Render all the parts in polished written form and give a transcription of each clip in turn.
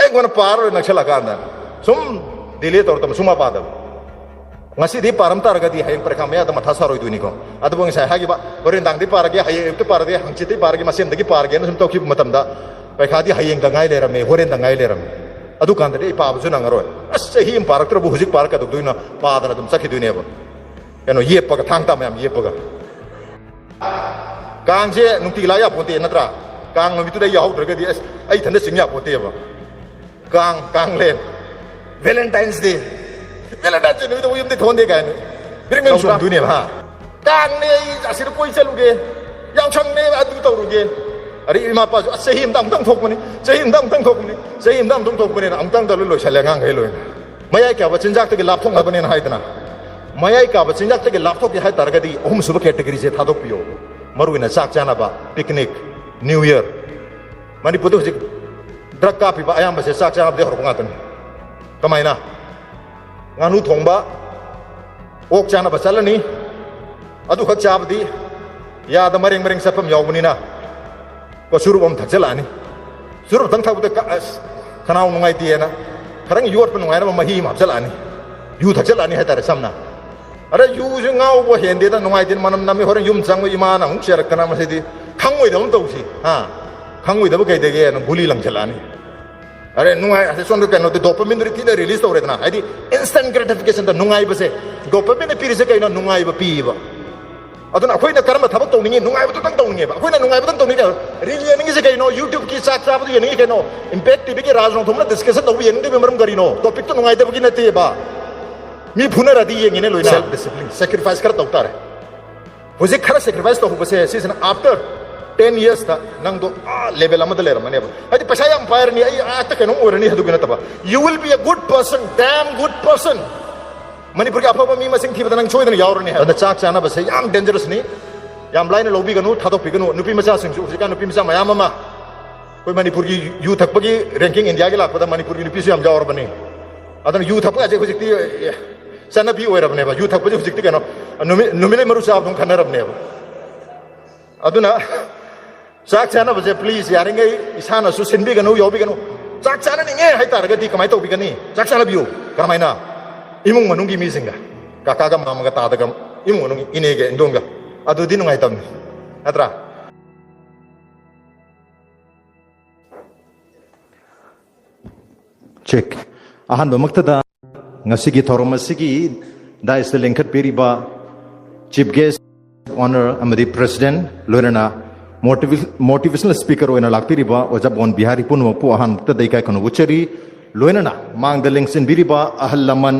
Hek mana par nakshala kanda. Sum delay tor tam suma padam. Ngasi di param tar gadi hayang perkamaya tam matha saroi duni ko. Adu bang saya hagi ba orin dang di par ge hayang ke par de hangchi di par ge masin dagi par ge na sum tokhi matam da. Pakhadi hayang dangai le rame horen dangai le rame. Adu kanda de pa bu sunang aroi. As sahi im par tra bu hujik par ka du duina pa da dum sakhi dunia ba. Kano ye pa ka thang ta mayam ye pa ka. Kang je nungti laya ponte natra. Kang no bitu de yau tra gadi as ai thanda singya ponte ba. Kang len Valentine's Day Valentine's Day itu yum de thon de kan bring ngam sum dunia ha kang ne asir koi chaluge yang chang ne adu tawruge ari ima pa sehim dam tang thok mani sehim dam tang thok mani sehim dam tang thok mani am tang dalu lo chale ngang he lo mayai ka ba chinjak te lap thong ha bane na haidana mayai ka ba chinjak te lap thok ha targadi ohum sub category je thadok piyo maruina chak chana ba picnic new year mani putu jik drug ka pi ba ayam ba se chak chana de hor nga tan kamai na nganu thongba ok chana ba chalani adu khak chabdi ya da maring maring sapam yawbuni na ko suru bom thakchalani suru thang thau de khanau nungai ti na kharang yot pa nungai na mahi ma chalani yu thakchalani ha tar samna are yu ju ngau bo hende da nungai tin manam nami horen yum chang ima na ung cher kana ma sidi khangoi dam tau si ha khangoi da ba kai de ge na guli lang chalani are nungai ase son ka no de dopamine ri thina release tore na adi instant gratification da nungai ba se dopamine piri se kai na nungai ba pi ba aduna khoina karma thabak tawningi nungai ba tang tawningi ba khoina nungai ba tang tawningi reasoning se kai no youtube ki sak sa ba yening kai no impact tv ki rajno thumna discussion to yening de maram gari no topic to nungai de ba ki na te ba mi phuna radi yeng ne loina self discipline sacrifice kar tawta re hoje khara sacrifice to hu ba se season after 10 years ta nang do level amada le ramane ba adi pasha yam fire ni ai ta kanu orani hadu gina ta ba you will be a good person damn good person manipur ka apha mi masing thibada nang choidana yaurani ha da chak chana ba se yam dangerous ni yam line lobi ganu thadok pi ganu nupi macha sing su ka nupi macha mayam ma koi manipur ki youth thakpa ki ranking india ki lakpa da manipur ki nupi su yam jawar bani adan youth thakpa je hojik ti sana bi oira bane ba youth thakpa je hojik ti kanu numile maru sa abdum khanar bane ba aduna chak chana ba je please yaringai isana su sinbi ganu yobi ganu chak chana ni nge hai tar ga di kamai to bi gani chak chana biu karmaina imung manungi mi singa kaka ga mama ga ta da ga imung manungi ine ge ndonga adu di nungai tam atra check ahan ba maktada ngasi gi thorom asigi da is the linkat periba chief guest honor amadi president lorena motivational speaker oina lakpiriba oja bon bihari punwa pu ahan ta dai kai kono uchari loinana mang the links in biriba ahal laman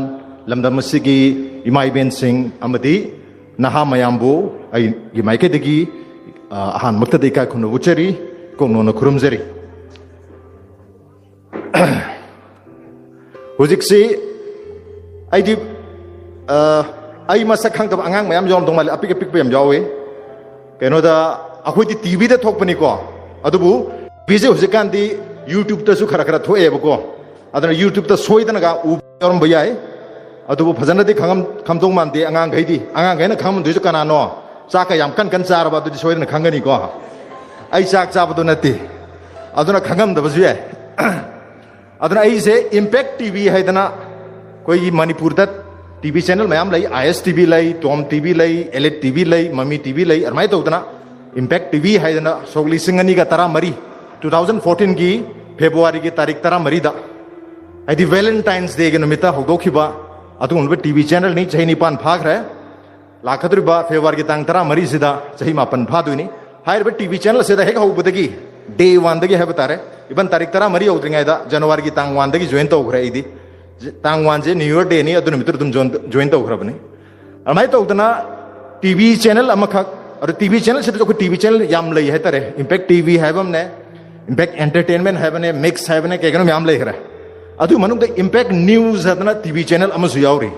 lamdam sigi imai ben sing amadi naha mayambu ai imai ke degi ahan makta dai kai kono uchari kono no khurumjari hojiksi ai di ai masak khang tab angang mayam jom dongmal apik apik pem jawe keno da akhoi di tv da thokpani ko adubu bije hojikan di youtube ta su khara khara thoe ba ko adana youtube ta soidana ga u yorum bayai adubu phajana di khangam khamdong man di angang gai di angang gai na kham du ju kana no cha ka yam kan char ba du soidana khangani ko ai chak cha ba du na ti aduna khangam da bazu ye aduna ai se impact tv haidana koi manipur da tv channel mayam lai is tv lai tom tv lai elit tv lai mami tv lai armai to dana impact tv haidana sogli singani ga tara mari 2014 gi february gi tarik tara mari da adi valentines day ge numita hogdokhiba adun be tv channel ni chahi nipan phag ra lakhatri ba february gi tang tara mari sida chahi mapan phaduini hair be tv channel sida hek hobudagi day 1 dagi habtare iban tarik tara mari ogdringai da january gi tang 1 dagi join to gra idi tang 1 je new year day ni adun mitur dum join to gra bani amai to dana tv channel amakha और TV channel से तो TV channel याम लई है तरे impact TV हैबम ने Impact entertainment हैबने mix हैबने केगनो याम लई खरा अदु मनुक द इम्पैक्ट न्यूज़ हदना टीवी चैनल अमसु यावरी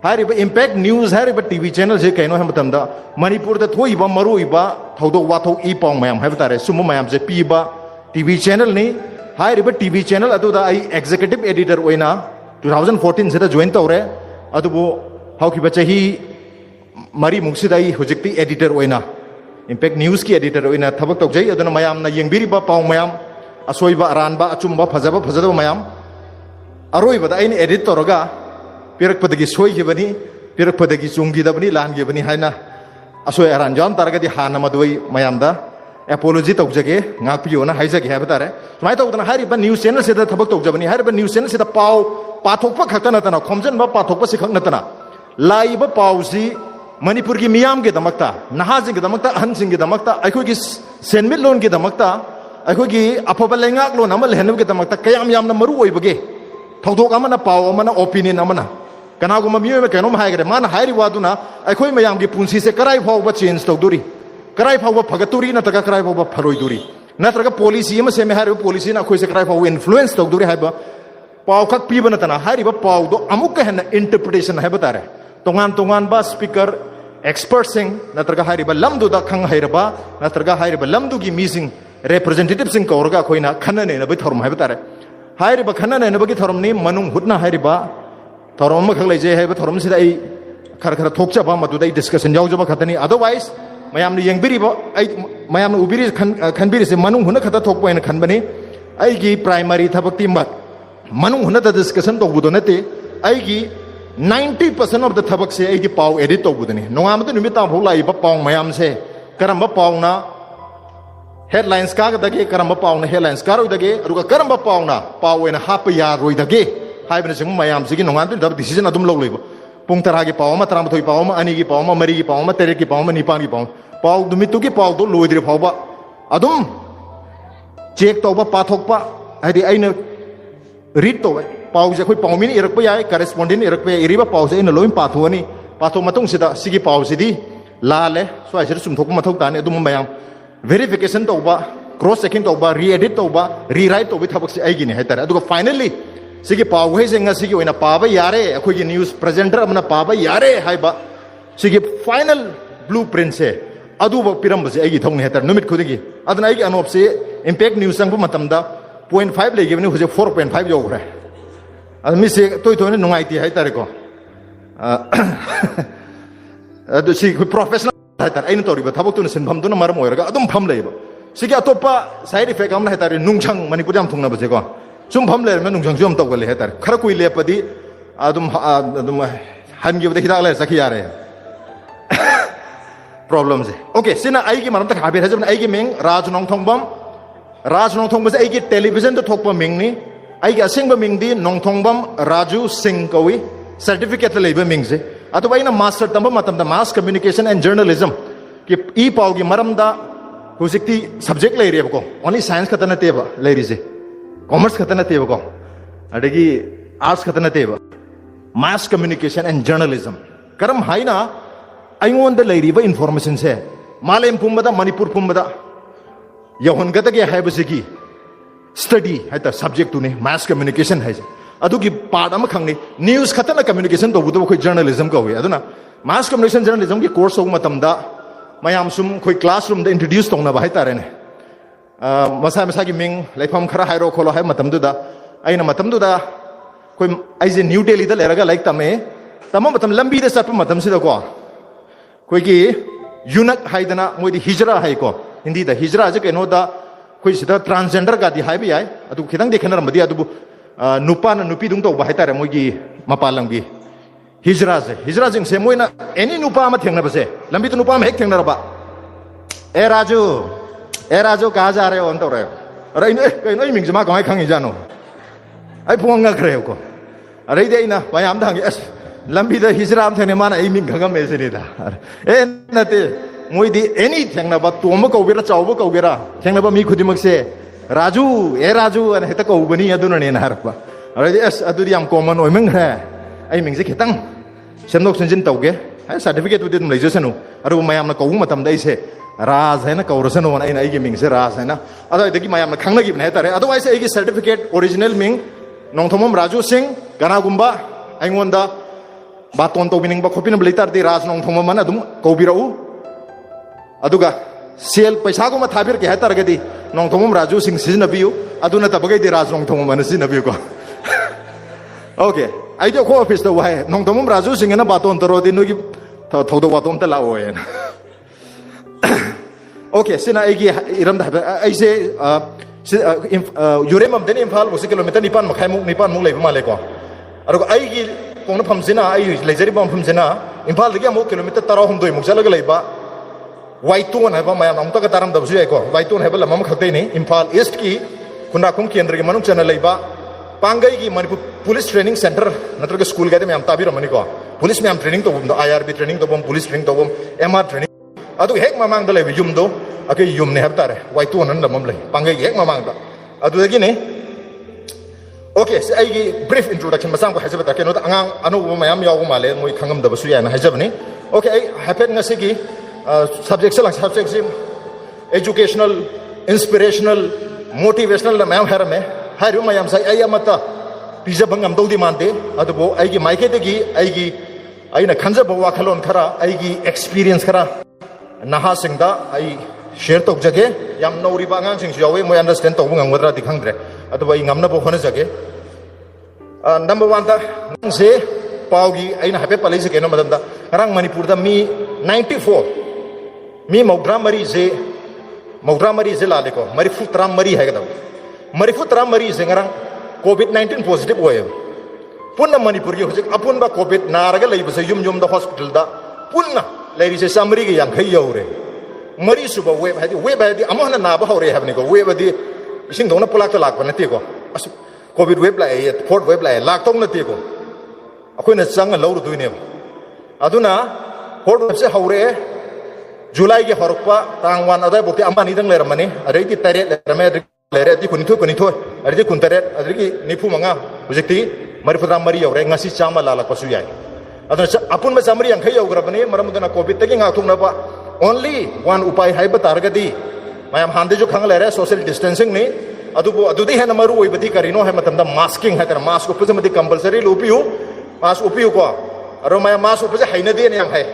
हारि ब इम्पैक्ट न्यूज़ हारि ब टीवी चैनल जे कैनो हम तमदा मणिपुर द थोइबा मरुइबा थौदो वाथौ ई पाउ मयाम हैब तारे सुमु मयाम जे पीबा टीवी चैनल नि हारि ब टीवी चैनल अदु दा आई एग्जीक्यूटिव एडिटर ओइना 2014 से द जॉइन तौरे अदुबो हाउकी बचही मरी मुक्सिदाई हुजिक्ति एडिटर ओइना इम्पैक्ट न्यूज़ की एडिटर ओइना थबक तौजै अदुना मयाम ना यंगबिरिबा पाउ मयाम असोइबा अरानबा अचुम्बा फजबा फजदबा मयाम अरोइबदा आइन एडिट तौरगा पिरकपदगी सोइगिबनी पिरकपदगी चुंगिदबनी लानगिबनी हाइना असोइ अरान जाम तारगदी हाना मदुई मयामदा apiology तौजगे ngapiona haijage haba tare mai tawdana hariba news channel se da thabak tawjabani hariba news channel se da paw pathokpa khakta na khomjan ba pathokpa se khak natana laiba paw si manipur gi miyam ge damakta nahajing ge damakta hanjing ge damakta akhoi gi senmit lon ge damakta akhoi gi aphaba lengak lon amal henu ge damakta kayam yamna maru oibage thawdok amana paw amana opinion amana kanaguma miyoy me kenom haigre man hairi waduna akhoi mayam gi punsi se karai phawba change tawduri कराई फाव फगतुरी नतगा कराई फाव फरोइदुरी नत्रगा policy अमा सेमे हारिबा policy ना खोइसे कराई फाव influence तौदुरी हाइबा पाव खक पीबा नतना हारिबा पाव दो अमुक हेन इंटरप्रिटेशन हाइबा तारे तोंगान तोंगान बा स्पीकर एक्सपर्ट सिंग नत्रगा हारिबा लमदु दा खंग हाइरबा नत्रगा हारिबा लमदु गी मीसिंग रिप्रेजेंटेटिव सिंग कौरगा खोइना खनने न बे थरम हाइबा तारे हाइरबा खनने न बगी थरम नि मनुंग हुतना हाइरबा थरम खक लेजे हाइबा थरम सिदा आई खर खर थोकचबा मदुदा डिस्कशन यावजबा खतनी otherwise mayamni yengbiribo ai mayamna ubiri khanbiri se manung huna khata thokpo en khanbani ai gi primary thabakti mat manung huna da discussion to budo nate ai gi 90% of the thabak se ai gi paw edit to budani nongam tu nimita bhula iba paw mayam se karamba paw na headlines ka dage karamba paw na headlines ka roi dage aruga karamba paw na paw en hap ya roi dage haibna sing mayam sigi nongam tu da decision adum log leibo pung tara gi paw ma tram thoi paw ma ani gi paw ma mari gi paw ma tere gi paw ma nipan gi paw paw dumitu gi paw do loidri paw ba adum check to ba pathok pa hadi aina read to paw je khoi paw min irak pa yai correspondent irak pa iri ba paw je ina loin pathu ani pathu matung sida sigi paw sidi la le so ai sum thok ma thok ta ne adum mayam verification to ba cross checking to ba re-edit to ba rewrite to bi thabak se ai gi ne hai tara aduga finally sigi paw he jenga sigi oina paba yare akhoi gi news presenter amna paba yare haiba sigi final blueprint se adu ba piram ba se ai gi thong ne hetar numit khudigi adna ai gi anop se impact news sang bu matam da 0.5 le gi ne huje 4.5 yo gre admi se toi toi ne nungai ti hai tare ko adu si professional hai tar ain tori ba thabok tu ne sin pham tu na maram oiraga adum pham leiba sigi atopa side effect amna hai tare nungchang manipur jam thungna ba se ko sum pham le me nungchang jom tawgal he tar khara kui le padi adum han gi bada hidak le sakhi yare problem se okay sina ai gi maram ta khabe hajam ai gi meng raj nong thongbam se ai gi television to thokpa meng ni ai gi asing ba meng di nong thongbam raju singh kawi certificate le ba meng se atu bai na master tamba matam da mass communication and journalism ki e paw gi maram da hujikti subject le ri ko only science khatana te ba le ri se commerce khatana te ba ko adagi arts khatana te ba mass communication and journalism karam haina aingon da leiri ba information se malem pumbada manipur pumbada yahon gata ge hai basigi study haita subject tu ne mass communication hai adugi part am khangni news khatana communication to budo khoi journalism ko we aduna mass communication journalism ki course og matam da mayam sum khoi classroom da introduce tongna ba hai tare ne masa masa gi ming laifam khara hairo kholo hai matam du da aina matam du da koi aije new delhi da leraga like tame tamam matam lambi da sap matam si da ko koi gi yunak haidana moi di hijra hai ko hindi da hijra je ke no da koi sida transgender ga di hai bi ai adu khidang dekhana ram di adu nupa na nupi dung to ba hai tare moi gi mapalang bi hijra jing se moi na any nupa ma thengna ba se lambi tu nupa ma hek thengna ba e raju ka ja re on to re rai ne kai noi ming jama kai khang jano ai puang nga kre ko rai dei na ba yam dang es lambi da hijra am thene mana ai ming khagam me se ni da e na te moi di any thengna ba tu ma ko bira chaw ba ko bira thengna ba mi khudimak se raju an heta ko bani aduna ne na harpa rai es adu di am common oi meng ha ai ming se khitang semnok senjin tawge ai certificate tu dum leijasanu aru mayam na ko matam dai se raj hai na kaurasanu ai na ai gi ming se raj hai na adai dagi mayam na khangna gi na tare otherwise ai gi certificate original ming nongthomam raju singh gana gumba aingonda baton to bining ba khopin blitar di raj nongthomam man adum ko birau aduga sel paisa ko ma thabir ke hatar gadi nongthomam raju singh sizna biu aduna tabagai di raj nongthomam man sizna biu ko okay ai jo ko office to wai nongthomam raju singh na baton to ro di no gi thodo baton ta la oen okay sina ai gi iram da ai se यूरेम अमदनी इम्फाल उसे kilometre निपान मखाई लेब माले को अरुग आईगी कोन फमसिना आई लेजरी बम फमसिना इम्फाल दगी अमु kilometre 13 मुक चलग लेबा वाइटोन है मयाम अमतक तारम दबसु याइको वाइटोन है लमम खक्तैनी Imphal east की खुनाखुम केंद्र की मनुंग चना लेबा पांगई की मणिपुर पुलिस ट्रेनिंग सेंटर नत्रग स्कूल गादे मयाम ताबिरमनी को पुलिस मयाम ट्रेनिंग तो आईआरबी ट्रेनिंग तो पुलिस ट्रेनिंग तो एमआर ट्रेनिंग अदु हेक ममांग द लेबि युम दो अके युम ने हबतारे वाइटोन न लमम ले पांगई हेक ममांग दा अदु दगी ने ओके से आईगी ब्रीफ इंट्रोडक्शन मसांग को हजबता केनो ता अंगांग अनु मयाम याव माले मोय खंगम दबसु याना हजबनी ओके आई हैपेन ngasi की सब्जेक्ट से subject educational inspirational motivational ma'am है में हाइरु मैम साइ आई अमता पिजब ngam मानते अदुबो आइगी माइकेदगी आइगी आइना खंजब वाखलोन खरा आइगी एक्सपीरियंस खरा नहा सिंगदा आई शेयर तौक जगे याम नौरिबा आंगांग सिंग यावे मोय अंडरस्टैंड तौब ngangwadra दिखंगद्रे अदुबो आई ngamna बो होने जगे नंबर 1 दा से पाउगी आइना हापे पलेसे केनो मदमदा रंग मणिपुर दा मी 94 मी मौद्रा मरी से लाले को मरीफु तराम मरी है कदम मरीफु तराम मरी से ngरang कोविड-19 पॉजिटिव होए पुन्ना मणिपुर की हुजिक अपुनबा कोविड नारगा लेबसे युम दा हॉस्पिटल दा पुन्ना लेरी से सामरी के यांखै यौरे मरी सुबा वेब हादि अमहना नाबा हौरे हाबनि को वेब हादि इसिंग दोना पुलाक लाक नते को अस कोविड वेब लाए फोर्थ वेब लाए लाक तों नते को अखोइना चंग लौरु दुइने अदुना फोर्थ वेब से हौरे जुलाई की हरपा तांग वन अदय बोके अम्बानी दंग लेरमनी अरेगी तरे लेरमे लेरे दी कुनिथो अरेगी कुनतरे अरेगी निफु मंगा हुजिकति मरिफुद्रा मरी यौरे ngasi चामा लालक पसु याय अदन अपुन में सामरी अंखै यौग्रबनी मरमदना कोविड तगी ngaथुंगनबा ओनली वन उपाय हाइब तारगदी मयाम हांदे जो खंग लेरे सोशल डिस्टेंसिंग नि अदुबो अदुदी हेन मरु ओइबदी करिनो है मतमदा मास्किंग है तर मास्क उपजमदी कंपलसरी लुपियु मास्क उपियु को अरो मया मास्क उपजे हाइनदे ने yang hai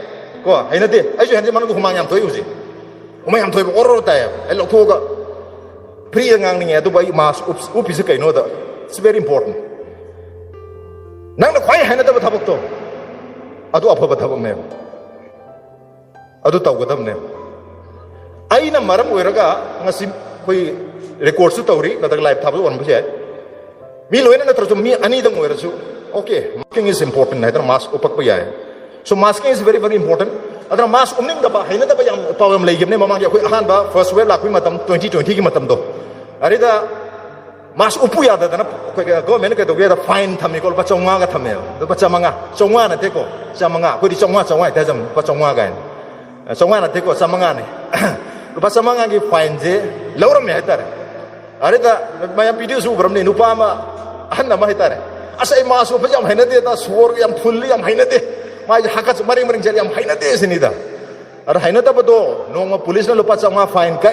को हाइनदे आइजो हेनजे मनु हुमांग याम थोइ हुजि हुमांग याम थोइ ओरो ताय ए लथोगा फ्री ngang ni अदु बाई मास्क उपिसे कैनो दा इट्स वेरी इंपोर्टेंट नंग ख्वाइ हाइनदब थबक तो अदु अफब थबक ने अदु तौगदम ने आइना मरम ओइरगा ngasi khoi record su tawri nadak live thabu on buje mi loina natro mi ani dang oirasu okay masking is important naither mask upak pa yae so masking is very very important adra mask umning da ba haina da ba yam problem lei gimne mamang ya khoi ahan ba first wave la khoi matam 2020 ki matam do ari da mask upu ya da na khoi government ka do ya fine thami ko ba chonga ga thame do ba chamanga chonga na te ko chamanga khoi di chonga ta jam ba chonga ga chonga na te ko chamanga ne ba chamanga ki fine je lawram me hatar ari da mayam video su bram ne nupa ma ahan na ma hatar asai mask upu jam haina de ta swor yam full yam haina de mai hakat maring jari yam haina de sinida ar haina da bado nong police na lupa changa fine ka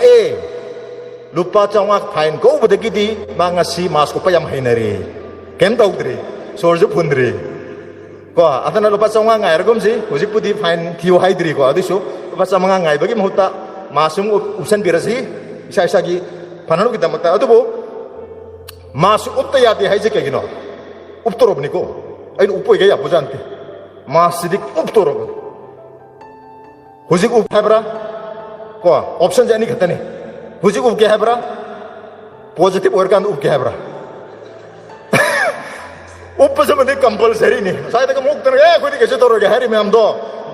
lupa changa fine ko badagi di manga si mask upa yam haina re kem tawdri sorju phundri ko atana lupa changa ngai ragom si hoji pudi fine thiu haidri ko adisu lupa changa ngai bagi mahuta masung upsan birasi isa gi pananu ki damakta adubo masu upta yati haije ke gino uptorobni ko ai upoi ga ya bujanti मासिदिक उपतोरब हुजिक उप हैब्रा को option जानी खतने हुजिक उप के हैब्रा positive वर्कान उप के हैब्रा उप समदे compulsory ने शायद का मुक्तन ए खुदी के तोरगे हरि मैम दो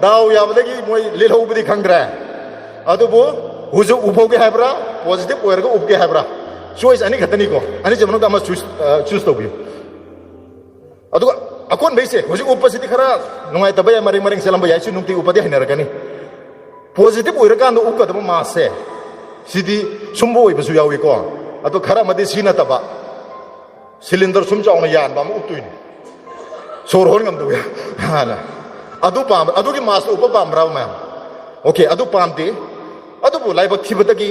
दाव याबदगी मोय लिलो उबदी खंग्रा अदुबो हुजु उफो के हैब्रा पॉजिटिव वर्का उप के हैब्रा चॉइस अनि खतनी को अनि जमनो का मस चूज तो बियो अदुगा अकोन बेसे होजी उपसिति खरा नुंगाय तबय मरिंग मरिंग सेलम बय याइसु नुंगति उपदि हनरगनि पॉजिटिव ओइरकान दो उकदब मासे सिदि सुमबो ओइबसु यावी को अतो खरा मदि सिना तबा सिलिंडर सुम चावना यान बाम उपतुइन सोर होन ngam दो हाना अदु पाम अदु की मास उप पाम राव मैम ओके अदु पाम दे अदु बु लाइब थिबदगी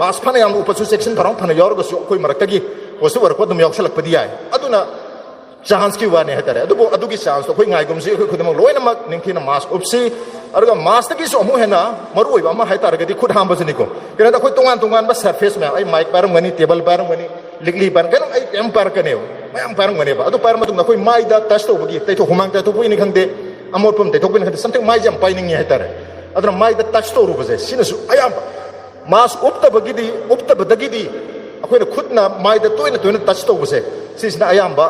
मास फना याम उपसु सेक्शन फराम फना यारगसु कोइ मरकगी ओसु वरको दम यावसलकपदि याय अदुना चांस की वाने है तारे अदुबो अदुगी चांस तो कोई गायगुमसी कोई खुदम लोइनमक निंखिना मास्क उपसी अरगा मास्क की सो अमु हेना मरुइ बा मा है तारगदी खुद हाम बसनी को केना कोई तोंगान बा सरफेस में आई माइक पारम गनी टेबल पारम गनी लिगली पार केन आई एम पार कने मैम पारम गने बा अदु पार मतुंग कोई माइ दा टच तो बगी तै तो हुमांग तै तो पुइ नि खंदे अमोटपम तै तो पुइ नि खंदे समथिंग माइ जम पाइनिंग है तारे अदर माइ दा टच तो रुबजे सिनसु आया मास्क उपता बगीदी ꯑꯩꯈꯣꯏꯅ ꯈꯨꯠꯅ ꯃꯥꯏꯗ ꯇꯣꯏꯅ ꯇꯣꯏꯅ ꯇꯆ ꯇꯧꯕꯁꯦ ꯁꯤꯁꯤꯅ ꯑꯌꯥꯝꯕ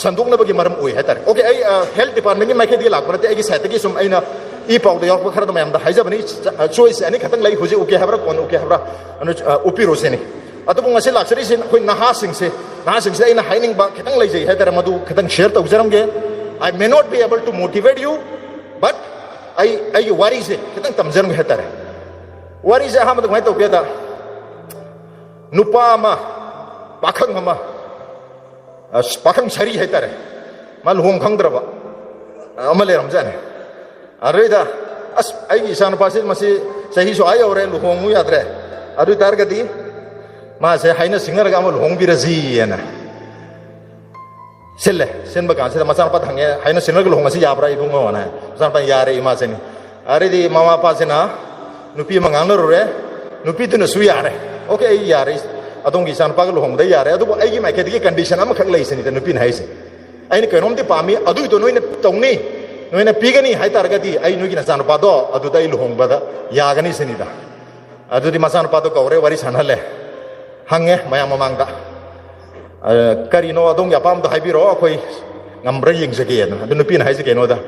ꯁꯟꯗꯣꯛꯅꯕꯒꯤ ꯃꯔꯝ ꯑꯣꯏ ꯍꯥꯏꯇꯥꯔꯦ ꯑꯣꯀꯦ ꯑꯩ ꯍꯦꯜꯊ ꯗꯤꯄꯥꯔꯠꯃꯦꯟꯒꯤ ꯃꯥꯏꯀꯩꯗꯒꯤ ꯂꯥꯛꯄ ꯅꯠꯇꯦ ꯑꯩꯒꯤ ꯁꯥꯏꯠꯇꯒꯤ ꯁꯨꯝ ꯑꯩꯅ ꯏ ꯄꯥꯎꯗ ꯌꯥꯎꯔꯛꯄ ꯈꯔꯗ ꯃꯌꯥꯝꯗ ꯍꯥꯏꯖꯕꯅꯤ ꯆꯣꯏꯁ ꯑꯅꯤ ꯈꯛꯇꯪ ꯂꯩ ꯍꯧꯖꯤꯛ ꯎꯀꯦ ꯍꯥꯏꯕ꯭ꯔꯥ ꯀꯣꯟꯅ ꯎꯀꯦ ꯍꯥꯏꯕ꯭ꯔꯥ ꯎꯞꯄꯤꯔꯣꯁꯤꯅꯤ ꯑꯗꯨꯕꯨ ꯉꯁꯤ ꯂꯥꯛꯆꯔꯤꯁꯤ ꯑꯩꯈꯣꯏ ꯅꯍꯥꯁꯤꯡꯁꯤꯗ ꯑꯩꯅ ꯍꯥꯏꯅꯤꯡꯕ ꯈꯤꯇꯪ ꯂꯩꯖꯩ ꯍꯥꯏꯇꯥꯔꯦ ꯃꯗꯨ ꯈꯤꯇꯪ share ꯇꯧꯖꯔꯝꯒꯦ I may not be able to motivate you but ꯑꯩꯒꯤ ꯋꯥꯔꯤꯁꯦ ꯈꯤꯇꯪ ꯇꯝꯖꯔꯝꯒꯦ ꯍꯥꯏꯇꯥꯔꯦ ꯋꯥꯔꯤꯁꯦ ꯑꯍꯥꯟꯕꯗ ꯀꯃꯥꯏꯅ ꯇꯧꯒꯦꯗ ꯅꯨꯄꯥ ꯑꯃ ꯄꯥꯈꯪ ꯑꯃ ꯄꯥꯈꯪ ꯁꯔꯤ ꯍꯥꯏꯇꯥꯔꯦ ꯃꯥ ꯂꯨꯍꯣꯡ ꯈꯪꯗ꯭ꯔꯕ ꯑꯃ ꯂꯩꯔꯝꯖꯥꯠꯅꯤ ꯑꯗꯨꯏꯗ ꯑꯁ ꯑꯩꯒꯤ ꯏꯆꯥꯅꯨꯄꯥꯁꯤ ꯃꯁꯤ ꯆꯍꯤꯁꯨ ꯌꯧꯔꯦ ꯂꯨꯍꯣꯡꯉꯨ ꯌꯥꯗ꯭ꯔꯦ ꯑꯗꯨ ꯑꯣꯏꯇꯥꯔꯒꯗꯤ ꯃꯥꯁꯦ ꯍꯥꯏꯅ ꯁꯤꯡꯅꯔꯒ ꯑꯃ ꯂꯨꯍꯣꯡꯕꯤꯔꯁꯤꯑꯅ ꯁꯤꯜꯂꯦ ꯁꯤꯟꯕ ꯀꯥꯟꯁꯤꯗ ꯃꯆꯥꯅꯨꯄꯥꯗ ꯍꯪꯉꯦ ꯍꯥꯏꯅ ꯁꯤꯡꯅꯔꯒ ꯂꯨꯍꯣꯡꯉꯁꯤ ꯌꯥꯕ꯭ꯔꯥ ꯏꯕꯨꯡꯉꯣꯅ ꯃꯆꯥꯅꯨꯄꯥ ꯌꯥꯔꯦ ꯏꯃꯥꯁꯤꯅꯤ ꯑꯗꯩꯗꯤ ꯃꯃꯥ ꯃꯄꯥꯁꯤꯅ ꯅꯨꯄꯤ ꯑꯃ ꯉꯥꯡꯅꯔꯨꯔꯦ ꯅꯨꯄꯤꯗꯨꯅꯁꯨ ꯌꯥꯔꯦ ꯑꯣꯀꯦ ꯑꯩ ꯌꯥꯔꯦ ꯑꯗꯣꯝꯒꯤ ꯏꯆꯥꯅꯨꯄꯥꯒ ꯂꯨꯍꯣꯡꯕꯗ ꯌꯥꯔꯦ ꯑꯗꯨꯕꯨ ꯑꯩꯒꯤ ꯃꯥꯏꯀꯩꯗꯒꯤ ꯀꯟꯗꯤꯁꯟ ꯑꯃꯈꯛ ꯂꯩꯁꯤꯅꯤꯗ ꯅꯨꯄꯤꯅ ꯍꯥꯏꯁꯦ ꯑꯩꯅ ꯀꯩꯅꯣꯝꯗꯤ ꯄꯥꯝꯃꯤ ꯑꯗꯨꯏꯗꯣ ꯅꯣꯏꯅ ꯇꯧꯅꯤ ꯅꯣꯏꯅ ꯄꯤꯒꯅꯤ ꯍꯥꯏꯇꯥꯔꯒꯗꯤ ꯑꯩ ꯅꯣꯏꯒꯤ ꯅꯆꯥꯅꯨꯄꯥꯗꯣ ꯑꯗꯨꯗ ꯑꯩ ꯂꯨꯍꯣꯡꯕꯗ ꯌꯥꯒꯅꯤ ꯁꯤꯅꯤꯗ ꯑꯗꯨꯗꯤ ꯃꯆꯥꯅꯨꯄꯥꯗꯣ ꯀꯧꯔꯦ ꯋꯥꯔꯤ ꯁꯥꯟꯅꯍꯜꯂꯦ ꯍꯪꯉꯦ ꯃꯌꯥꯝ ꯃꯃꯥꯡꯗ ꯀꯔꯤꯅꯣ ꯑꯗꯣꯝꯒꯤ ꯑꯄꯥꯝꯕꯗꯣ ꯍꯥꯏꯕꯤꯔꯛꯑꯣ ꯑꯩꯈꯣꯏ ꯉꯝꯕ꯭ꯔꯥ ꯌꯦꯡꯖꯒꯦꯅ ꯑꯗꯨ ꯅꯨꯄꯤꯅ ꯍꯥꯏꯁꯦ ꯀꯩꯅꯣꯗ